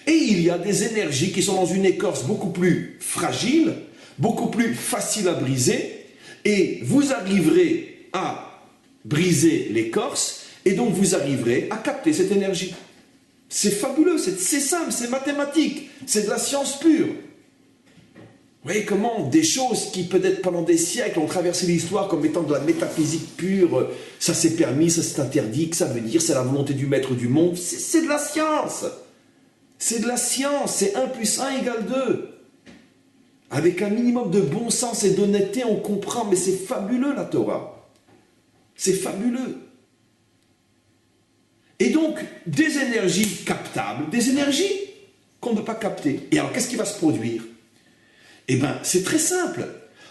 Et il y a des énergies qui sont dans une écorce beaucoup plus fragile, beaucoup plus facile à briser, et vous arriverez à briser l'écorce, et donc vous arriverez à capter cette énergie. C'est fabuleux, c'est simple, c'est mathématique, c'est de la science pure. Vous voyez comment des choses qui peut-être pendant des siècles ont traversé l'histoire comme étant de la métaphysique pure, ça c'est permis, ça c'est interdit, que ça veut dire, c'est la volonté du maître du monde, c'est de la science. C'est de la science, c'est 1 plus 1 égale 2. Avec un minimum de bon sens et d'honnêteté, on comprend, mais c'est fabuleux la Torah. C'est fabuleux. Et donc, des énergies captables, des énergies qu'on ne peut pas capter. Et alors, qu'est-ce qui va se produire? Eh bien, c'est très simple.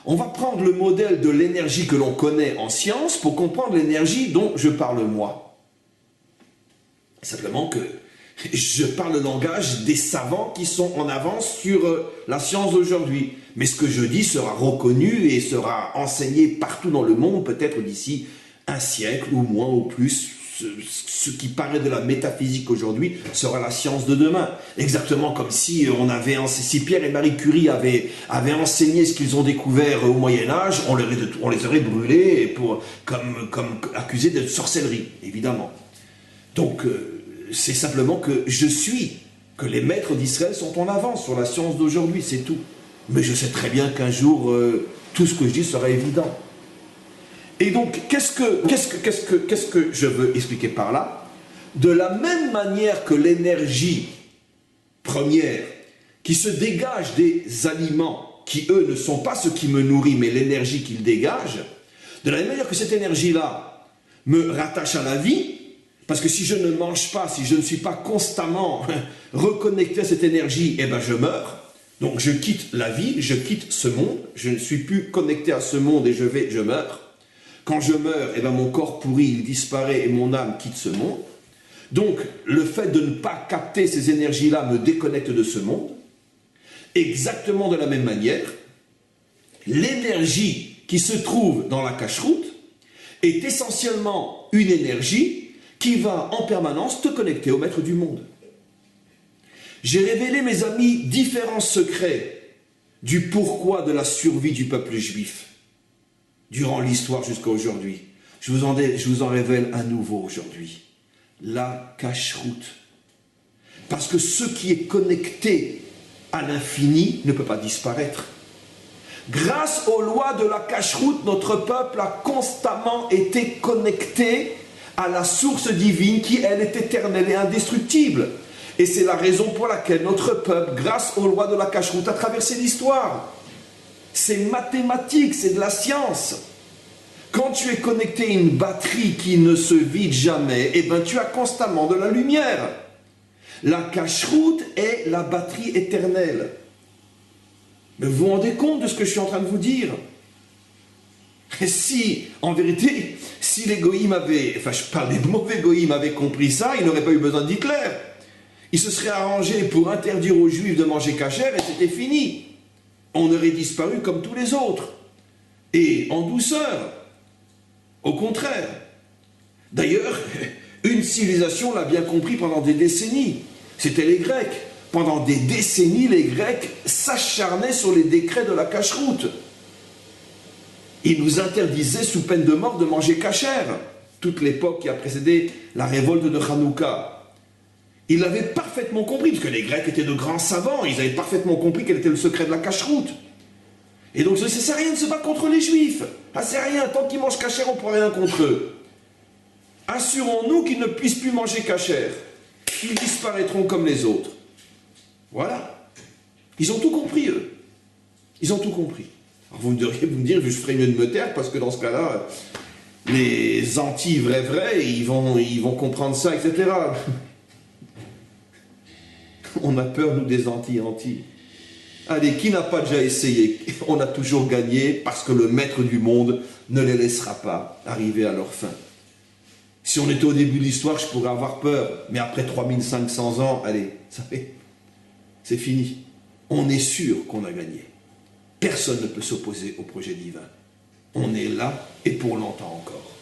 On va prendre le modèle de l'énergie que l'on connaît en science pour comprendre l'énergie dont je parle moi. Simplement que je parle le langage des savants qui sont en avance sur la science d'aujourd'hui. Mais ce que je dis sera reconnu et sera enseigné partout dans le monde, peut-être d'ici un siècle ou moins ou plus. Ce qui paraît de la métaphysique aujourd'hui sera la science de demain. Exactement comme si si Pierre et Marie Curie avaient enseigné ce qu'ils ont découvert au Moyen-Âge, on les aurait brûlés comme accusés de sorcellerie, évidemment. Donc, c'est simplement que que les maîtres d'Israël sont en avance sur la science d'aujourd'hui, c'est tout. Mais je sais très bien qu'un jour, tout ce que je dis sera évident. Et donc, qu'est-ce que je veux expliquer par là? De la même manière que l'énergie première qui se dégage des aliments, qui eux ne sont pas ce qui me nourrit, mais l'énergie qu'ils dégagent, de la même manière que cette énergie-là me rattache à la vie, parce que si je ne mange pas, si je ne suis pas constamment reconnecté à cette énergie, eh ben je meurs. Donc je quitte la vie, je quitte ce monde, je ne suis plus connecté à ce monde et je meurs. Quand je meurs, eh ben mon corps pourri, il disparaît et mon âme quitte ce monde. Donc le fait de ne pas capter ces énergies-là me déconnecte de ce monde. Exactement de la même manière, l'énergie qui se trouve dans la cacheroute est essentiellement une énergie qui va en permanence te connecter au maître du monde. J'ai révélé, mes amis, différents secrets du pourquoi de la survie du peuple juif durant l'histoire jusqu'à aujourd'hui. Je vous en révèle un nouveau aujourd'hui. La cacheroute. Parce que ce qui est connecté à l'infini ne peut pas disparaître. Grâce aux lois de la cacheroute, notre peuple a constamment été connecté à la source divine qui, elle, est éternelle et indestructible. Et c'est la raison pour laquelle notre peuple, grâce aux lois de la cacheroute, a traversé l'histoire. C'est mathématique, c'est de la science. Quand tu es connecté à une batterie qui ne se vide jamais, eh ben tu as constamment de la lumière. La cacheroute est la batterie éternelle. Mais vous vous rendez compte de ce que je suis en train de vous dire? Et si, en vérité, si les goïms avaient, enfin je parle des mauvais goïms, avaient compris ça, ils n'auraient pas eu besoin d'Hitler. Ils se seraient arrangés pour interdire aux juifs de manger cachère et c'était fini. On aurait disparu comme tous les autres. Et en douceur. Au contraire. D'ailleurs, une civilisation l'a bien compris pendant des décennies. C'était les Grecs. Pendant des décennies, les Grecs s'acharnaient sur les décrets de la cacheroute. Ils nous interdisaient sous peine de mort de manger cachère. Toute l'époque qui a précédé la révolte de Hanouka. Ils l'avaient parfaitement compris, parce que les Grecs étaient de grands savants, ils avaient parfaitement compris quel était le secret de la cacheroute. Et donc, ça sert à rien de se battre contre les Juifs. Ça sert à rien, tant qu'ils mangent cachère, on ne pourra rien contre eux. Assurons-nous qu'ils ne puissent plus manger cachère. Ils disparaîtront comme les autres. Voilà. Ils ont tout compris, eux. Ils ont tout compris. Alors, vous me dire, je ferais mieux de me taire, parce que dans ce cas-là, les anti-vrais, ils vont comprendre ça, etc. On a peur, nous, des anti-anti. Allez, qui n'a pas déjà essayé? On a toujours gagné parce que le maître du monde ne les laissera pas arriver à leur fin. Si on était au début de l'histoire, je pourrais avoir peur. Mais après 3500 ans, allez, ça fait, c'est fini. On est sûr qu'on a gagné. Personne ne peut s'opposer au projet divin. On est là et pour longtemps encore.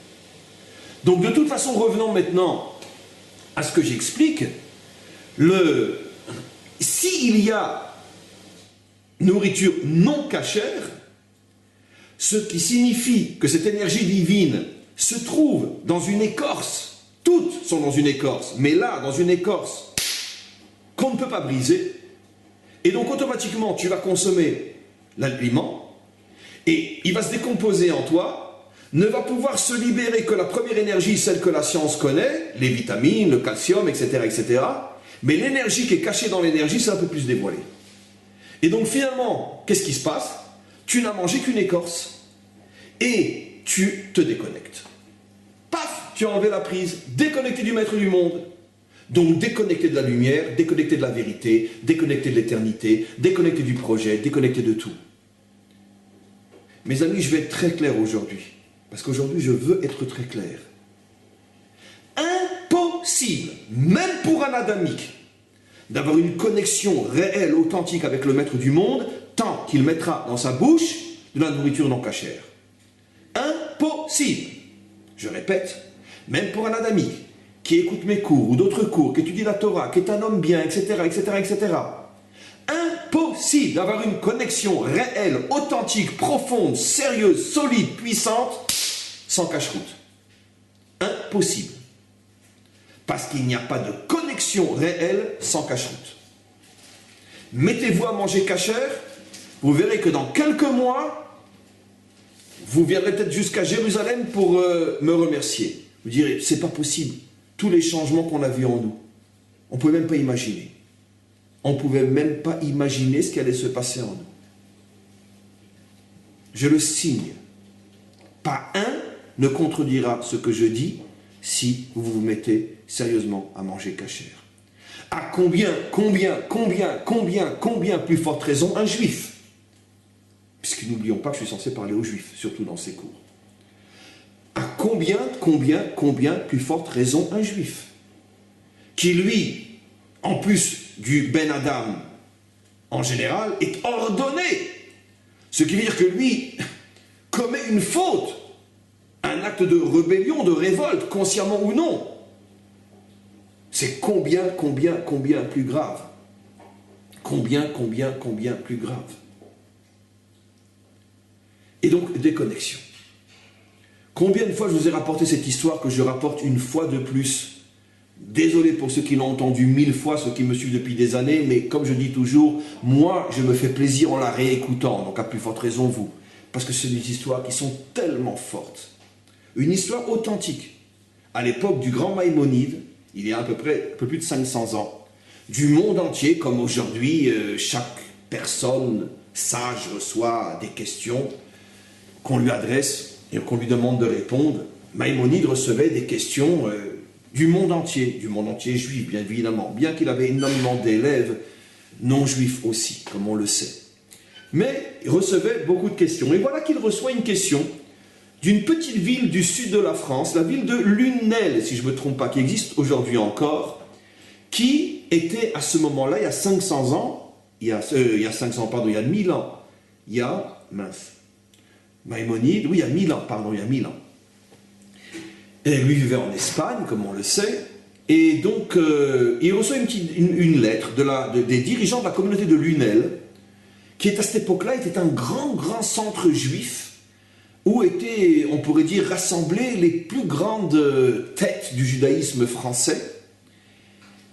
Donc de toute façon, revenons maintenant à ce que j'explique. S'il y a nourriture non cachère, ce qui signifie que cette énergie divine se trouve dans une écorce, toutes sont dans une écorce, mais là, dans une écorce qu'on ne peut pas briser. Et donc automatiquement, tu vas consommer l'aliment et il va se décomposer en toi, ne va pouvoir se libérer que la première énergie, celle que la science connaît, les vitamines, le calcium, etc., etc. Mais l'énergie qui est cachée dans l'énergie, c'est un peu plus dévoilé. Et donc finalement, qu'est-ce qui se passe? Tu n'as mangé qu'une écorce et tu te déconnectes. Paf, tu as enlevé la prise, déconnecté du maître du monde. Donc déconnecté de la lumière, déconnecté de la vérité, déconnecté de l'éternité, déconnecté du projet, déconnecté de tout. Mes amis, je vais être très clair aujourd'hui, parce qu'aujourd'hui je veux être très clair. Impossible, même pour un adamique, d'avoir une connexion réelle, authentique avec le maître du monde, tant qu'il mettra dans sa bouche de la nourriture non cachère. Impossible. Je répète, même pour un adamique qui écoute mes cours ou d'autres cours, qui étudie la Torah, qui est un homme bien, etc., etc., etc. Impossible d'avoir une connexion réelle, authentique, profonde, sérieuse, solide, puissante, sans cache-route. Impossible. Parce qu'il n'y a pas de connexion réelle sans cache-route. Mettez-vous à manger cachère, vous verrez que dans quelques mois, vous viendrez peut-être jusqu'à Jérusalem pour me remercier. Vous direz, c'est pas possible. Tous les changements qu'on a vus en nous. On ne pouvait même pas imaginer. On ne pouvait même pas imaginer ce qui allait se passer en nous. Je le signe. Pas un ne contredira ce que je dis si vous vous mettez sérieusement à manger cachère. À combien plus forte raison un juif? Puisque n'oublions pas que je suis censé parler aux juifs, surtout dans ces cours. À combien plus forte raison un juif qui lui, en plus du Ben Adam en général, est ordonné. Ce qui veut dire que lui commet une faute, un acte de rébellion, de révolte, consciemment ou non. C'est combien plus grave. Combien plus grave. Et donc, déconnexion. Combien de fois je vous ai rapporté cette histoire que je rapporte une fois de plus? Désolé pour ceux qui l'ont entendu 1000 fois, ceux qui me suivent depuis des années, mais comme je dis toujours, moi, je me fais plaisir en la réécoutant, donc à plus forte raison vous. Parce que c'est des histoires qui sont tellement fortes. Une histoire authentique. À l'époque du grand Maïmonide, il y a à peu près un peu plus de 500 ans, du monde entier, comme aujourd'hui, chaque personne sage reçoit des questions qu'on lui adresse et qu'on lui demande de répondre. Maïmonide recevait des questions du monde entier juif, bien évidemment, bien qu'il avait énormément d'élèves non juifs aussi, comme on le sait. Mais il recevait beaucoup de questions. Et voilà qu'il reçoit une question d'une petite ville du sud de la France, la ville de Lunel, si je ne me trompe pas, qui existe aujourd'hui encore, qui était à ce moment-là, il y a 500 ans, il y a 1000 ans, Maïmonide, oui, il y a 1000 ans, pardon, il y a 1000 ans. Et lui vivait en Espagne, comme on le sait, et donc il reçoit une lettre des dirigeants de la communauté de Lunel, qui à cette époque-là était un grand centre juif, où étaient, on pourrait dire, rassemblées les plus grandes têtes du judaïsme français.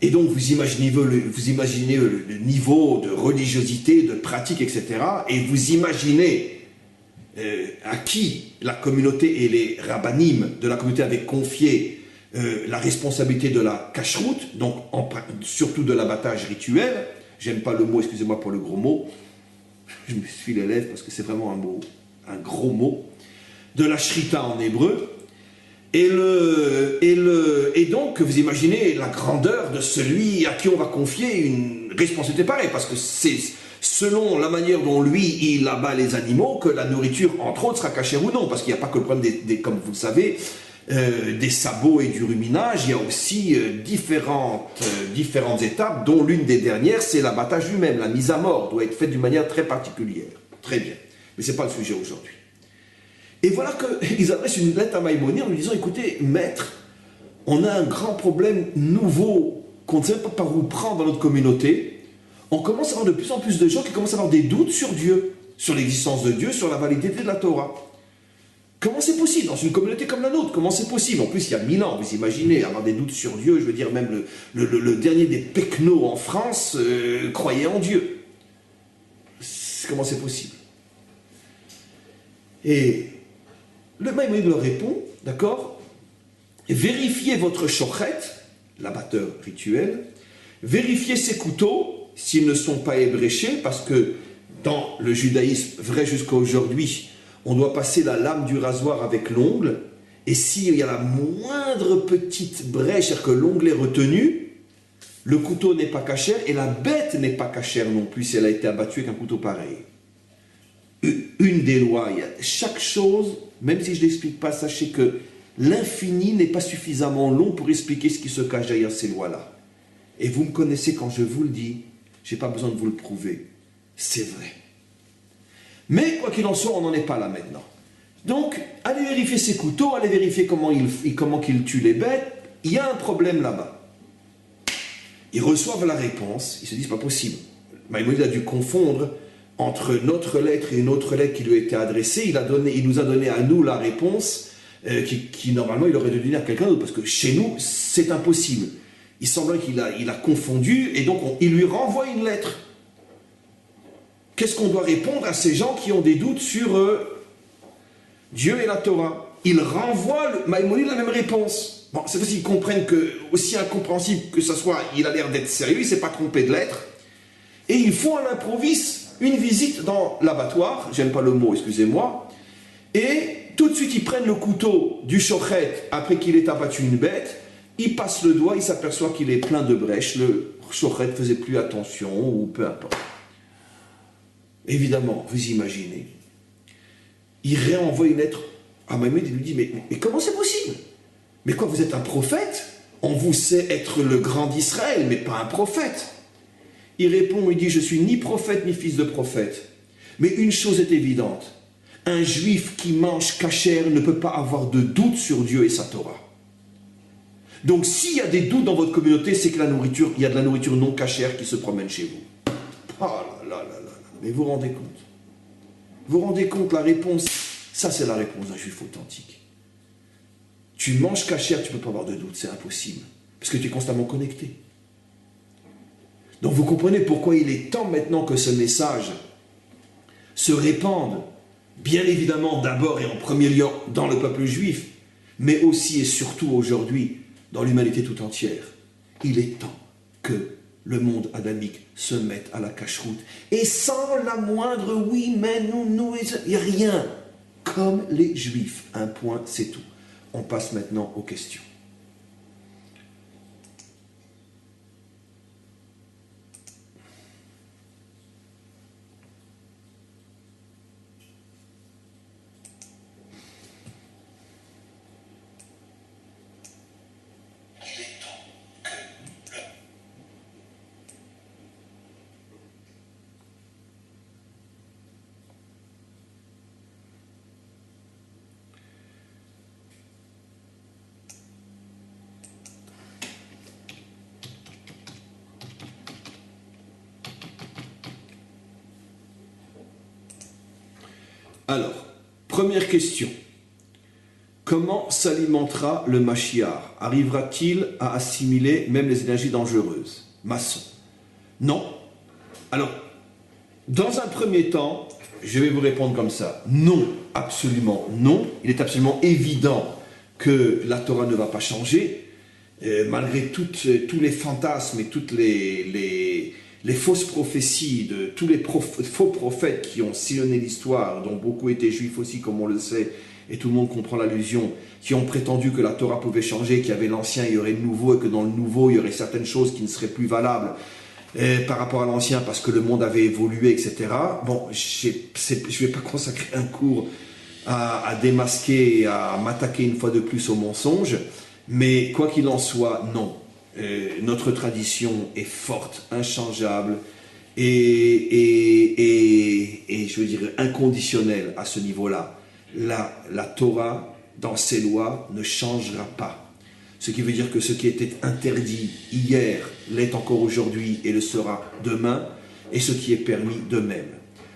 Et donc vous imaginez le niveau de religiosité, de pratique, etc. Et vous imaginez à qui la communauté et les rabbinim de la communauté avaient confié la responsabilité de la cacheroute, donc surtout de l'abattage rituel. J'aime pas le mot, excusez-moi pour le gros mot. Je me suis les lèvres parce que c'est vraiment un gros mot. De la shrita en hébreu. Et donc, vous imaginez la grandeur de celui à qui on va confier une responsabilité pareille, parce que c'est selon la manière dont lui, il abat les animaux, que la nourriture, entre autres, sera cachère ou non, parce qu'il n'y a pas que le problème, comme vous le savez, des sabots et du ruminage, il y a aussi différentes étapes, dont l'une des dernières, c'est l'abattage lui-même, la mise à mort, doit être faite d'une manière très particulière. Très bien, mais ce n'est pas le sujet aujourd'hui. Et voilà qu'ils adressent une lettre à Maïmonide en lui disant, écoutez, maître, on a un grand problème nouveau qu'on ne sait pas par où prendre dans notre communauté. On commence à avoir de plus en plus de gens qui commencent à avoir des doutes sur Dieu, sur l'existence de Dieu, sur la validité de la Torah. Comment c'est possible dans une communauté comme la nôtre? Comment c'est possible? En plus, il y a 1000 ans, vous imaginez, avoir des doutes sur Dieu, je veux dire, même le dernier des pecnos en France croyait en Dieu. Comment c'est possible? Et le Maïmonide leur répond, d'accord? Vérifiez votre shochet, l'abatteur rituel, vérifiez ces couteaux s'ils ne sont pas ébréchés, parce que dans le judaïsme vrai jusqu'à aujourd'hui, on doit passer la lame du rasoir avec l'ongle, et s'il y a la moindre petite brèche, c'est-à-dire que l'ongle est retenu, le couteau n'est pas cachère, et la bête n'est pas cachère non plus si elle a été abattue avec un couteau pareil. Une des lois, chaque chose, même si je ne l'explique pas, sachez que l'infini n'est pas suffisamment long pour expliquer ce qui se cache derrière ces lois-là. Et vous me connaissez quand je vous le dis, je n'ai pas besoin de vous le prouver. C'est vrai. Mais quoi qu'il en soit, on n'en est pas là maintenant. Donc, allez vérifier ces couteaux, allez vérifier comment ils tuent les bêtes. Il y a un problème là-bas. Ils reçoivent la réponse, ils se disent, pas possible. Maïmonide a dû confondre entre notre lettre et une autre lettre qui lui a été adressée. Il nous a donné à nous la réponse qui normalement, il aurait dû donner à quelqu'un d'autre, parce que chez nous, c'est impossible. Il semblait qu'il a confondu, et donc il lui renvoie une lettre. Qu'est-ce qu'on doit répondre à ces gens qui ont des doutes sur Dieu et la Torah? Il renvoie Maïmonide la même réponse. Bon, cette fois-ci, ils comprennent que, aussi incompréhensible que ce soit, il a l'air d'être sérieux, il ne s'est pas trompé de lettre. Et ils font à l'improviste une visite dans l'abattoir, j'aime pas le mot, excusez-moi, et tout de suite, ils prennent le couteau du shochet après qu'il ait abattu une bête, ils passent le doigt, ils s'aperçoivent qu'il est plein de brèches, le shochet ne faisait plus attention, ou peu importe. Évidemment, vous imaginez, il réenvoie une lettre à Maïmonide, il lui dit, mais comment c'est possible? Mais quoi, vous êtes un prophète? On vous sait être le grand d'Israël, mais pas un prophète. Il répond, il dit, je suis ni prophète ni fils de prophète. Mais une chose est évidente, un juif qui mange cachère ne peut pas avoir de doute sur Dieu et sa Torah. Donc s'il y a des doutes dans votre communauté, c'est que il y a de la nourriture non cachère qui se promène chez vous. Oh là là là là. Mais vous vous rendez compte? Vous vous rendez compte, la réponse, ça c'est la réponse d'un juif authentique. Tu manges cachère, tu ne peux pas avoir de doute, c'est impossible. Parce que tu es constamment connecté. Donc vous comprenez pourquoi il est temps maintenant que ce message se répande, bien évidemment d'abord et en premier lieu dans le peuple juif, mais aussi et surtout aujourd'hui dans l'humanité tout entière. Il est temps que le monde adamique se mette à la cacheroute. Et sans la moindre oui, mais nous, il n'y a rien. Comme les juifs, un point, c'est tout. On passe maintenant aux questions. Alors, première question. Comment s'alimentera le Mashiach? Arrivera-t-il à assimiler même les énergies dangereuses? Maçon. Non. Alors, dans un premier temps, je vais vous répondre comme ça. Non, absolument non. Il est absolument évident que la Torah ne va pas changer, malgré tous les fantasmes et toutes les fausses prophéties de tous les faux prophètes qui ont sillonné l'histoire, dont beaucoup étaient juifs aussi, comme on le sait, et tout le monde comprend l'allusion, qui ont prétendu que la Torah pouvait changer, qu'il y avait l'ancien, il y aurait le nouveau, et que dans le nouveau, il y aurait certaines choses qui ne seraient plus valables par rapport à l'ancien, parce que le monde avait évolué, etc. Bon, je ne vais pas consacrer un cours à démasquer et à m'attaquer une fois de plus au mensonge, mais quoi qu'il en soit, non. Notre tradition est forte, inchangeable et je veux dire inconditionnelle à ce niveau-là. La Torah, dans ses lois, ne changera pas. Ce qui veut dire que ce qui était interdit hier l'est encore aujourd'hui et le sera demain, et ce qui est permis de même.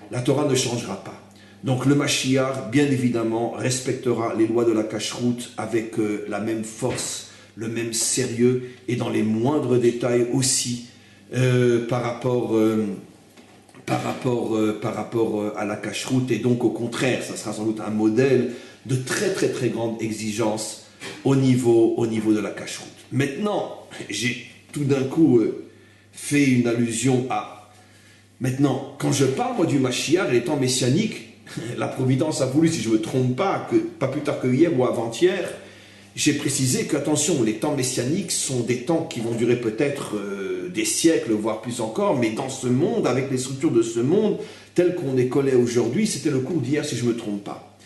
La Torah ne changera pas. Donc le Mashiach, bien évidemment, respectera les lois de la cacheroute avec la même force, le même sérieux et dans les moindres détails aussi par rapport à la cacheroute. Et donc au contraire, ça sera sans doute un modèle de très très très grande exigence au niveau de la cacheroute. Maintenant, j'ai tout d'un coup fait une allusion à... Maintenant, quand je parle moi du Mashiach et les temps messianiques, la Providence a voulu, si je ne me trompe pas, que pas plus tard que hier ou avant-hier, j'ai précisé qu'attention, les temps messianiques sont des temps qui vont durer peut-être des siècles, voire plus encore, mais dans ce monde, avec les structures de ce monde, tel qu'on les connaît aujourd'hui, c'était le cours d'hier si je ne me trompe pas.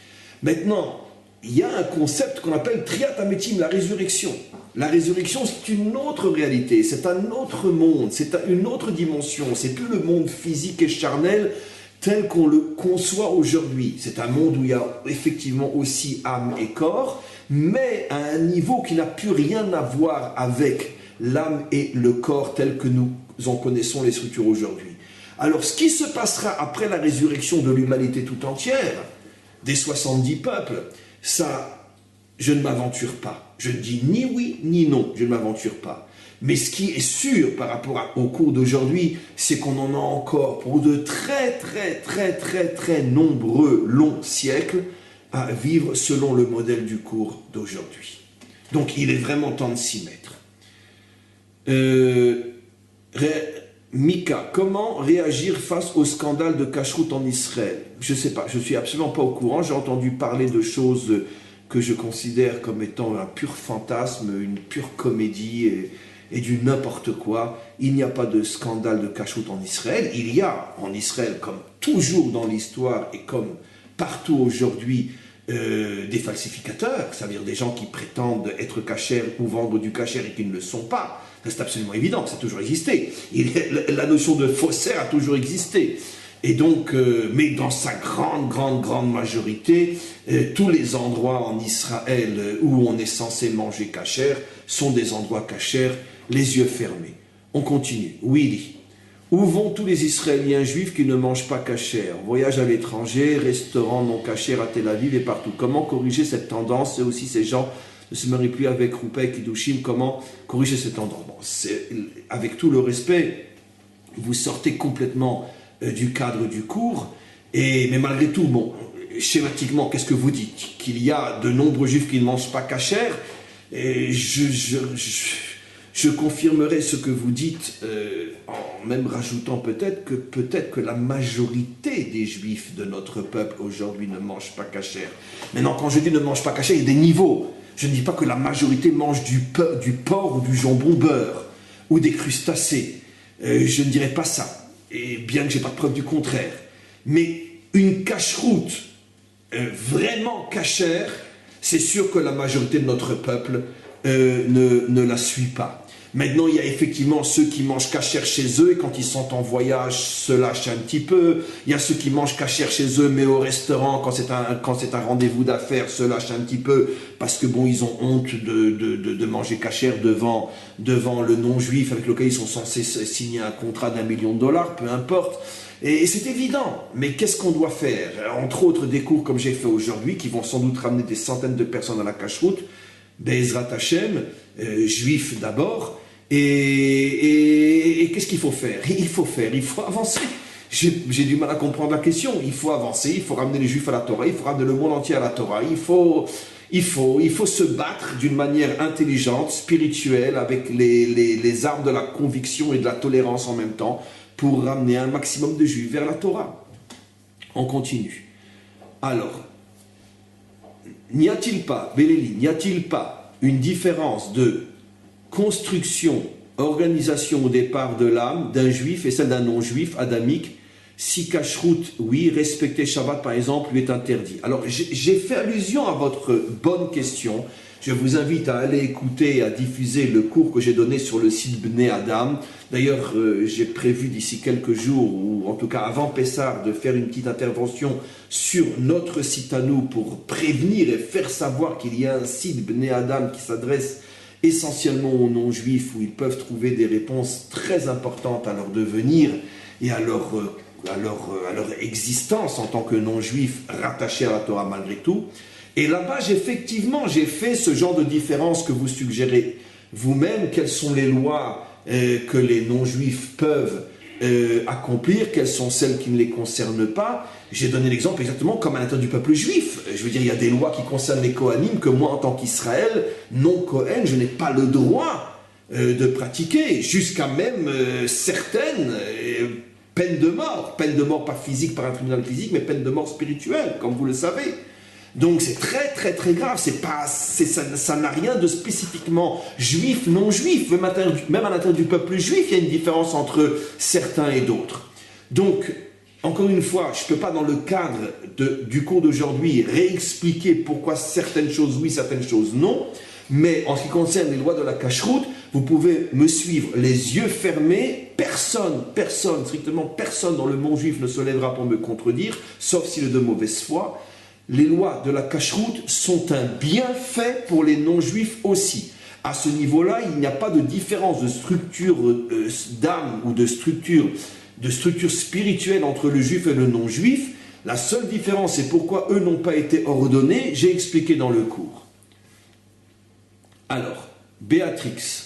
Maintenant, il y a un concept qu'on appelle Triat Ametim, la résurrection. La résurrection, c'est une autre réalité, c'est un autre monde, c'est une autre dimension, c'est plus le monde physique et charnel tel qu'on le conçoit aujourd'hui. C'est un monde où il y a effectivement aussi âme et corps, mais à un niveau qui n'a plus rien à voir avec l'âme et le corps tel que nous en connaissons les structures aujourd'hui. Alors, ce qui se passera après la résurrection de l'humanité tout entière, des 70 peuples, ça, je ne m'aventure pas. Je ne dis ni oui ni non, je ne m'aventure pas. Mais ce qui est sûr par rapport au cours d'aujourd'hui, c'est qu'on en a encore pour de très nombreux longs siècles à vivre selon le modèle du cours d'aujourd'hui. Donc il est vraiment temps de s'y mettre. Mika, comment réagir face au scandale de cacheroute en Israël? Je ne sais pas, je ne suis absolument pas au courant. J'ai entendu parler de choses que je considère comme étant un pur fantasme, une pure comédie et du n'importe quoi. Il n'y a pas de scandale de cacheroute en Israël. Il y a en Israël, comme toujours dans l'histoire et comme partout aujourd'hui, des falsificateurs, c'est-à-dire des gens qui prétendent être cachers ou vendre du cacher et qui ne le sont pas. C'est absolument évident, ça a toujours existé. La notion de faussaire a toujours existé. Et donc, mais dans sa grande majorité, tous les endroits en Israël où on est censé manger cachère sont des endroits cachers, les yeux fermés. On continue. Willy. Où vont tous les Israéliens juifs qui ne mangent pas cachère? Voyage à l'étranger, restaurants non cachers à Tel Aviv et partout. Comment corriger cette tendance? Et aussi ces gens ne se marient plus avec Roupa et Kiddushim. Comment corriger cette tendance? Bon, avec tout le respect, vous sortez complètement du cadre du cours. Mais malgré tout, bon, schématiquement, qu'est-ce que vous dites? Qu'il y a de nombreux juifs qui ne mangent pas cachère? Et je confirmerai ce que vous dites en même rajoutant peut-être que la majorité des juifs de notre peuple aujourd'hui ne mangent pas cachère. Maintenant, quand je dis ne mange pas cachère, il y a des niveaux. Je ne dis pas que la majorité mange du porc ou du jambon beurre ou des crustacés. Je ne dirais pas ça, et bien que je n'ai pas de preuve du contraire. Mais une cacheroute vraiment cachère, c'est sûr que la majorité de notre peuple ne la suit pas. Maintenant, il y a effectivement ceux qui mangent cachère chez eux et quand ils sont en voyage, se lâchent un petit peu. Il y a ceux qui mangent cachère chez eux, mais au restaurant, quand c'est un rendez-vous d'affaires, se lâchent un petit peu parce que bon, ils ont honte de manger cachère devant le non-juif avec lequel ils sont censés signer un contrat d'1 million de dollars, peu importe. Et c'est évident, mais qu'est-ce qu'on doit faire? Entre autres, des cours comme j'ai fait aujourd'hui, qui vont sans doute ramener des centaines de personnes à la cacheroute, Be'ezrat Hashem, juifs d'abord, et qu'est-ce qu'il faut faire? Il faut avancer. J'ai du mal à comprendre la question. Il faut avancer, il faut ramener les juifs à la Torah, il faut ramener le monde entier à la Torah, il faut se battre d'une manière intelligente, spirituelle, avec les armes de la conviction et de la tolérance en même temps, pour ramener un maximum de juifs vers la Torah. On continue. Alors, n'y a-t-il pas une différence de construction, organisation au départ de l'âme d'un juif et celle d'un non-juif adamique? Si cacheroute, oui, respecter Shabbat par exemple lui est interdit. Alors j'ai fait allusion à votre bonne question. Je vous invite à aller écouter et à diffuser le cours que j'ai donné sur le site Bnei Adam. D'ailleurs, j'ai prévu d'ici quelques jours, ou en tout cas avant Pessah, de faire une petite intervention sur notre site à nous pour prévenir et faire savoir qu'il y a un site Bnei Adam qui s'adresse essentiellement aux non-juifs où ils peuvent trouver des réponses très importantes à leur devenir et à leur à leur existence en tant que non-juifs rattachés à la Torah malgré tout. Et là-bas, effectivement, j'ai fait ce genre de différence que vous suggérez vous-même. Quelles sont les lois que les non-juifs peuvent accomplir, quelles sont celles qui ne les concernent pas. J'ai donné l'exemple exactement comme à l'intérieur du peuple juif. Je veux dire, il y a des lois qui concernent les Kohanim que moi, en tant qu'Israël, non Kohen, je n'ai pas le droit de pratiquer, jusqu'à même certaines peines de mort pas physique par un tribunal physique, mais peine de mort spirituelle, comme vous le savez. Donc c'est très très très grave, ça n'a rien de spécifiquement juif, non juif, même à l'intérieur du peuple juif, il y a une différence entre certains et d'autres. Donc, encore une fois, je ne peux pas dans le cadre du cours d'aujourd'hui réexpliquer pourquoi certaines choses oui, certaines choses non, mais en ce qui concerne les lois de la cacheroute, vous pouvez me suivre les yeux fermés, personne, strictement personne dans le monde juif ne se lèvera pour me contredire, sauf s'il est de mauvaise foi. Les lois de la cacheroute sont un bienfait pour les non-juifs aussi. À ce niveau-là, il n'y a pas de différence de structure d'âme ou de structure spirituelle entre le juif et le non-juif. La seule différence, c'est pourquoi eux n'ont pas été ordonnés, j'ai expliqué dans le cours. Alors, Béatrix,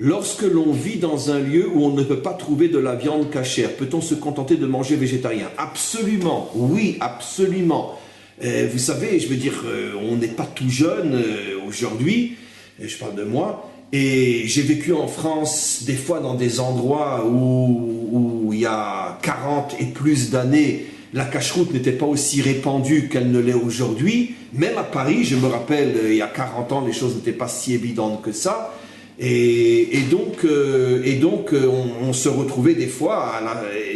lorsque l'on vit dans un lieu où on ne peut pas trouver de la viande cachère, peut-on se contenter de manger végétarien? Absolument, oui, absolument. Vous savez, je veux dire, on n'est pas tout jeune aujourd'hui, je parle de moi, et j'ai vécu en France des fois dans des endroits où il y a 40 et plus d'années, la cacheroute n'était pas aussi répandue qu'elle ne l'est aujourd'hui. Même à Paris, je me rappelle, il y a 40 ans, les choses n'étaient pas si évidentes que ça. Et donc, on se retrouvait des fois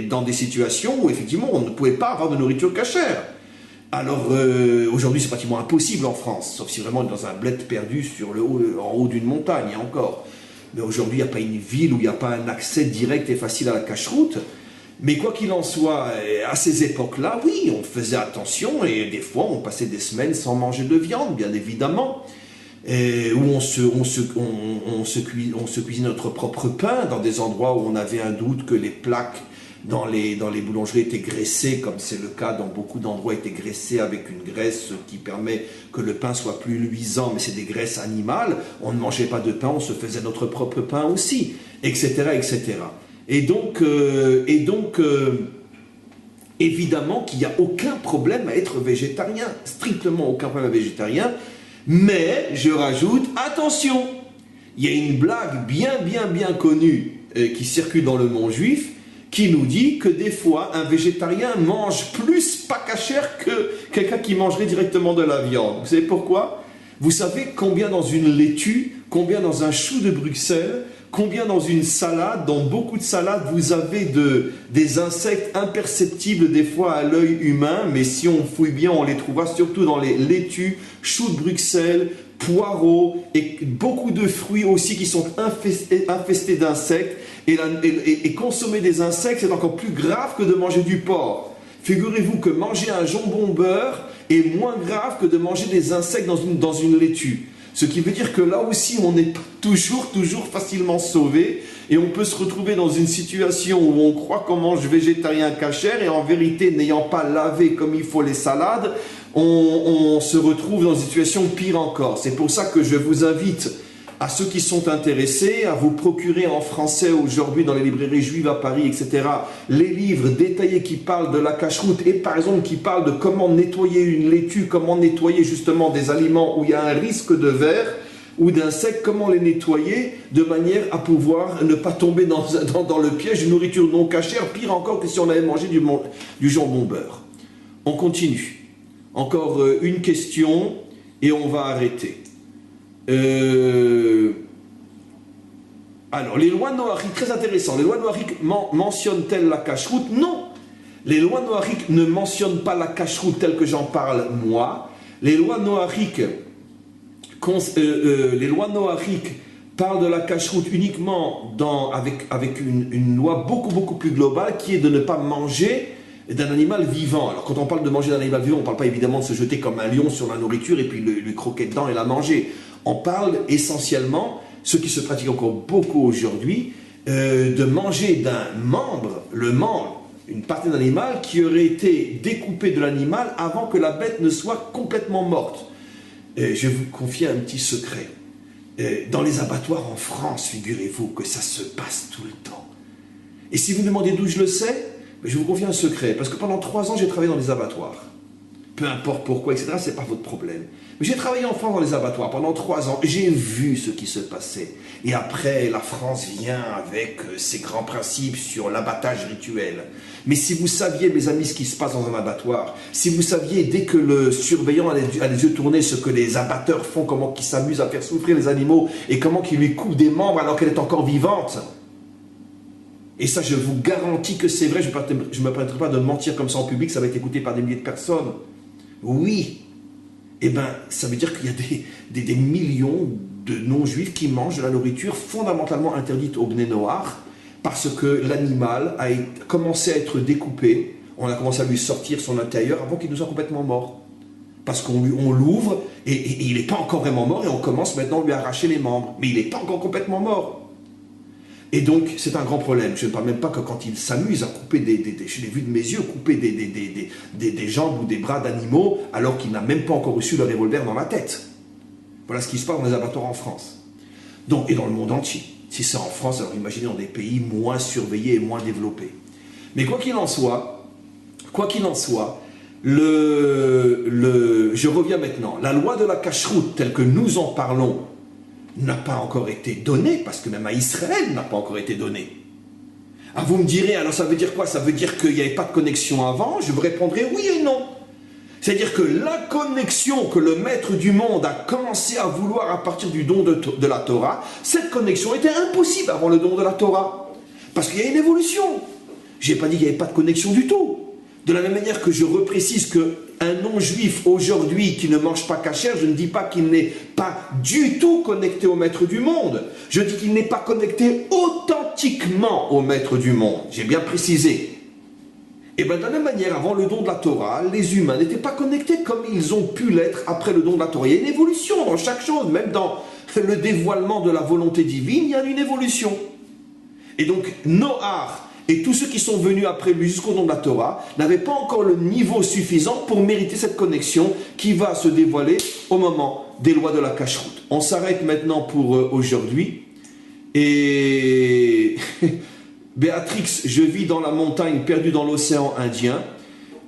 dans des situations où effectivement on ne pouvait pas avoir de nourriture cachère. Alors aujourd'hui c'est pratiquement impossible en France, sauf si vraiment on est dans un bled perdu en haut d'une montagne, et encore. Mais aujourd'hui il n'y a pas une ville où il n'y a pas un accès direct et facile à la cacheroute. Mais quoi qu'il en soit, à ces époques-là, oui, on faisait attention et des fois on passait des semaines sans manger de viande, bien évidemment. Où on se cuisine notre propre pain dans des endroits où on avait un doute que les plaques dans les boulangeries étaient graissées, comme c'est le cas dans beaucoup d'endroits, étaient graissées avec une graisse qui permet que le pain soit plus luisant, mais c'est des graisses animales. On ne mangeait pas de pain, on se faisait notre propre pain aussi, etc., etc. Et donc évidemment qu'il n'y a aucun problème à être végétarien, strictement aucun problème à être végétarien. Mais, je rajoute, attention, il y a une blague bien connue qui circule dans le monde juif, qui nous dit que des fois, un végétarien mange plus pas cachère que quelqu'un qui mangerait directement de la viande. Vous savez pourquoi? Vous savez combien dans une laitue, combien dans un chou de Bruxelles, combien dans une salade, dans beaucoup de salades, vous avez des insectes imperceptibles des fois à l'œil humain, mais si on fouille bien, on les trouvera surtout dans les laitues, choux de Bruxelles, poireaux et beaucoup de fruits aussi qui sont infestés d'insectes. Et consommer des insectes, c'est encore plus grave que de manger du porc. Figurez-vous que manger un jambon beurre est moins grave que de manger des insectes dans une laitue. Ce qui veut dire que là aussi, on n'est pas toujours facilement sauvé et on peut se retrouver dans une situation où on croit qu'on mange végétarien cachère et en vérité, n'ayant pas lavé comme il faut les salades, on se retrouve dans une situation pire encore. C'est pour ça que je vous invite à ceux qui sont intéressés à vous procurer en français aujourd'hui dans les librairies juives à Paris, etc., les livres détaillés qui parlent de la cacheroute et par exemple qui parlent de comment nettoyer une laitue, comment nettoyer justement des aliments où il y a un risque de vers ou d'insectes, comment les nettoyer de manière à pouvoir ne pas tomber dans le piège d'une nourriture non cachère, pire encore que si on avait mangé du jambon beurre. On continue. Encore une question et on va arrêter. Alors, les lois noachiques, très intéressant, les lois noachiques mentionnent-elles la cacheroute? Non, les lois noachiques ne mentionnent pas la cacheroute telle que j'en parle moi. Les lois noachiques parlent de la cacheroute uniquement avec une loi beaucoup plus globale qui est de ne pas manger d'un animal vivant. Alors quand on parle de manger d'un animal vivant, on ne parle pas évidemment de se jeter comme un lion sur la nourriture et puis lui croquer dedans et la manger. On parle essentiellement, ce qui se pratique encore beaucoup aujourd'hui, de manger d'un membre, le membre, une partie d'un animal qui aurait été découpée de l'animal avant que la bête ne soit complètement morte. Je vais vous confier un petit secret. Dans les abattoirs en France, figurez-vous que ça se passe tout le temps. Et si vous me demandez d'où je le sais, je vous confie un secret, parce que pendant 3 ans, j'ai travaillé dans les abattoirs. Peu importe pourquoi, etc., ce n'est pas votre problème. Mais j'ai travaillé en France dans les abattoirs pendant 3 ans, et j'ai vu ce qui se passait. Et après, la France vient avec ses grands principes sur l'abattage rituel. Mais si vous saviez, mes amis, ce qui se passe dans un abattoir, si vous saviez, dès que le surveillant a les yeux tournés, ce que les abatteurs font, comment ils s'amusent à faire souffrir les animaux, et comment ils lui coupent des membres alors qu'elle est encore vivante. Et ça, je vous garantis que c'est vrai, je ne me permettrai pas de mentir comme ça en public, ça va être écouté par des milliers de personnes. Oui, eh bien, ça veut dire qu'il y a des millions de non-juifs qui mangent de la nourriture fondamentalement interdite au Bnei Noach parce que l'animal a commencé à être découpé, on a commencé à lui sortir son intérieur avant qu'il ne soit complètement mort. Parce qu'on l'ouvre et il n'est pas encore vraiment mort et on commence maintenant à lui arracher les membres. Mais il n'est pas encore complètement mort. Et donc, c'est un grand problème. Je ne parle même pas que quand il s'amuse à couper je l'ai vu de mes yeux, couper des jambes ou des bras d'animaux alors qu'il n'a même pas encore reçu le revolver dans la tête. Voilà ce qui se passe dans les abattoirs en France. Donc, et dans le monde entier. Si c'est en France, alors imaginez dans des pays moins surveillés et moins développés. Mais quoi qu'il en soit, je reviens maintenant. La loi de la cacheroute, telle que nous en parlons, n'a pas encore été donnée, parce que même à Israël n'a pas encore été donnée. Ah, vous me direz, alors ça veut dire quoi? Ça veut dire qu'il n'y avait pas de connexion avant? Je vous répondrai oui et non. C'est-à-dire que la connexion que le maître du monde a commencé à vouloir à partir du don de la Torah, cette connexion était impossible avant le don de la Torah. Parce qu'il y a une évolution. Je n'ai pas dit qu'il n'y avait pas de connexion du tout. De la même manière que je reprécise qu'un non-juif aujourd'hui qui ne mange pas kasher, je ne dis pas qu'il n'est pas du tout connecté au maître du monde. Je dis qu'il n'est pas connecté authentiquement au maître du monde. J'ai bien précisé. Et bien de la même manière, avant le don de la Torah, les humains n'étaient pas connectés comme ils ont pu l'être après le don de la Torah. Il y a une évolution dans chaque chose, même dans le dévoilement de la volonté divine, il y a une évolution. Et donc, Noach et tous ceux qui sont venus après lui jusqu'au don de la Torah n'avaient pas encore le niveau suffisant pour mériter cette connexion qui va se dévoiler au moment des lois de la cacheroute. On s'arrête maintenant pour aujourd'hui. Et Béatrix, je vis dans la montagne perdue dans l'océan Indien.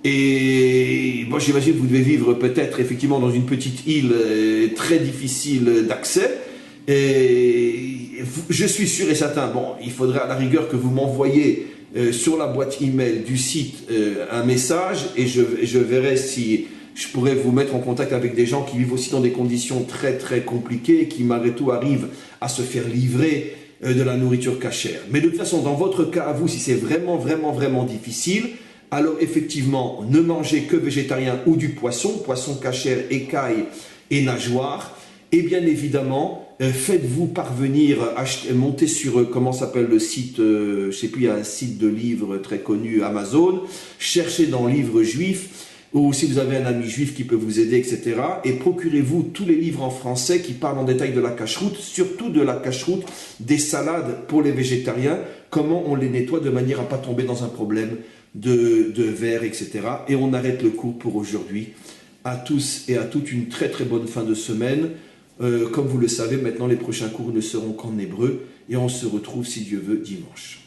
Et moi, j'imagine que vous devez vivre peut-être effectivement dans une petite île très difficile d'accès. Et je suis sûr et certain, bon, il faudrait à la rigueur que vous m'envoyiez sur la boîte email du site un message et je verrai si je pourrais vous mettre en contact avec des gens qui vivent aussi dans des conditions très très compliquées et qui malgré tout arrivent à se faire livrer de la nourriture cachère. Mais de toute façon, dans votre cas à vous, si c'est vraiment vraiment vraiment difficile, alors effectivement, ne mangez que végétarien ou du poisson, poisson cachère, écaille et nageoire. Et bien évidemment, faites-vous parvenir, montez sur, comment s'appelle le site, je ne sais plus, il y a un site de livres très connu, Amazon, cherchez dans livres juifs, ou si vous avez un ami juif qui peut vous aider, etc. Et procurez-vous tous les livres en français qui parlent en détail de la cacheroute, surtout de la cacheroute des salades pour les végétariens, comment on les nettoie de manière à ne pas tomber dans un problème de verre, etc. Et on arrête le cours pour aujourd'hui. À tous et à toutes, une très très bonne fin de semaine. Comme vous le savez, maintenant les prochains cours ne seront qu'en hébreu et on se retrouve, si Dieu veut, dimanche.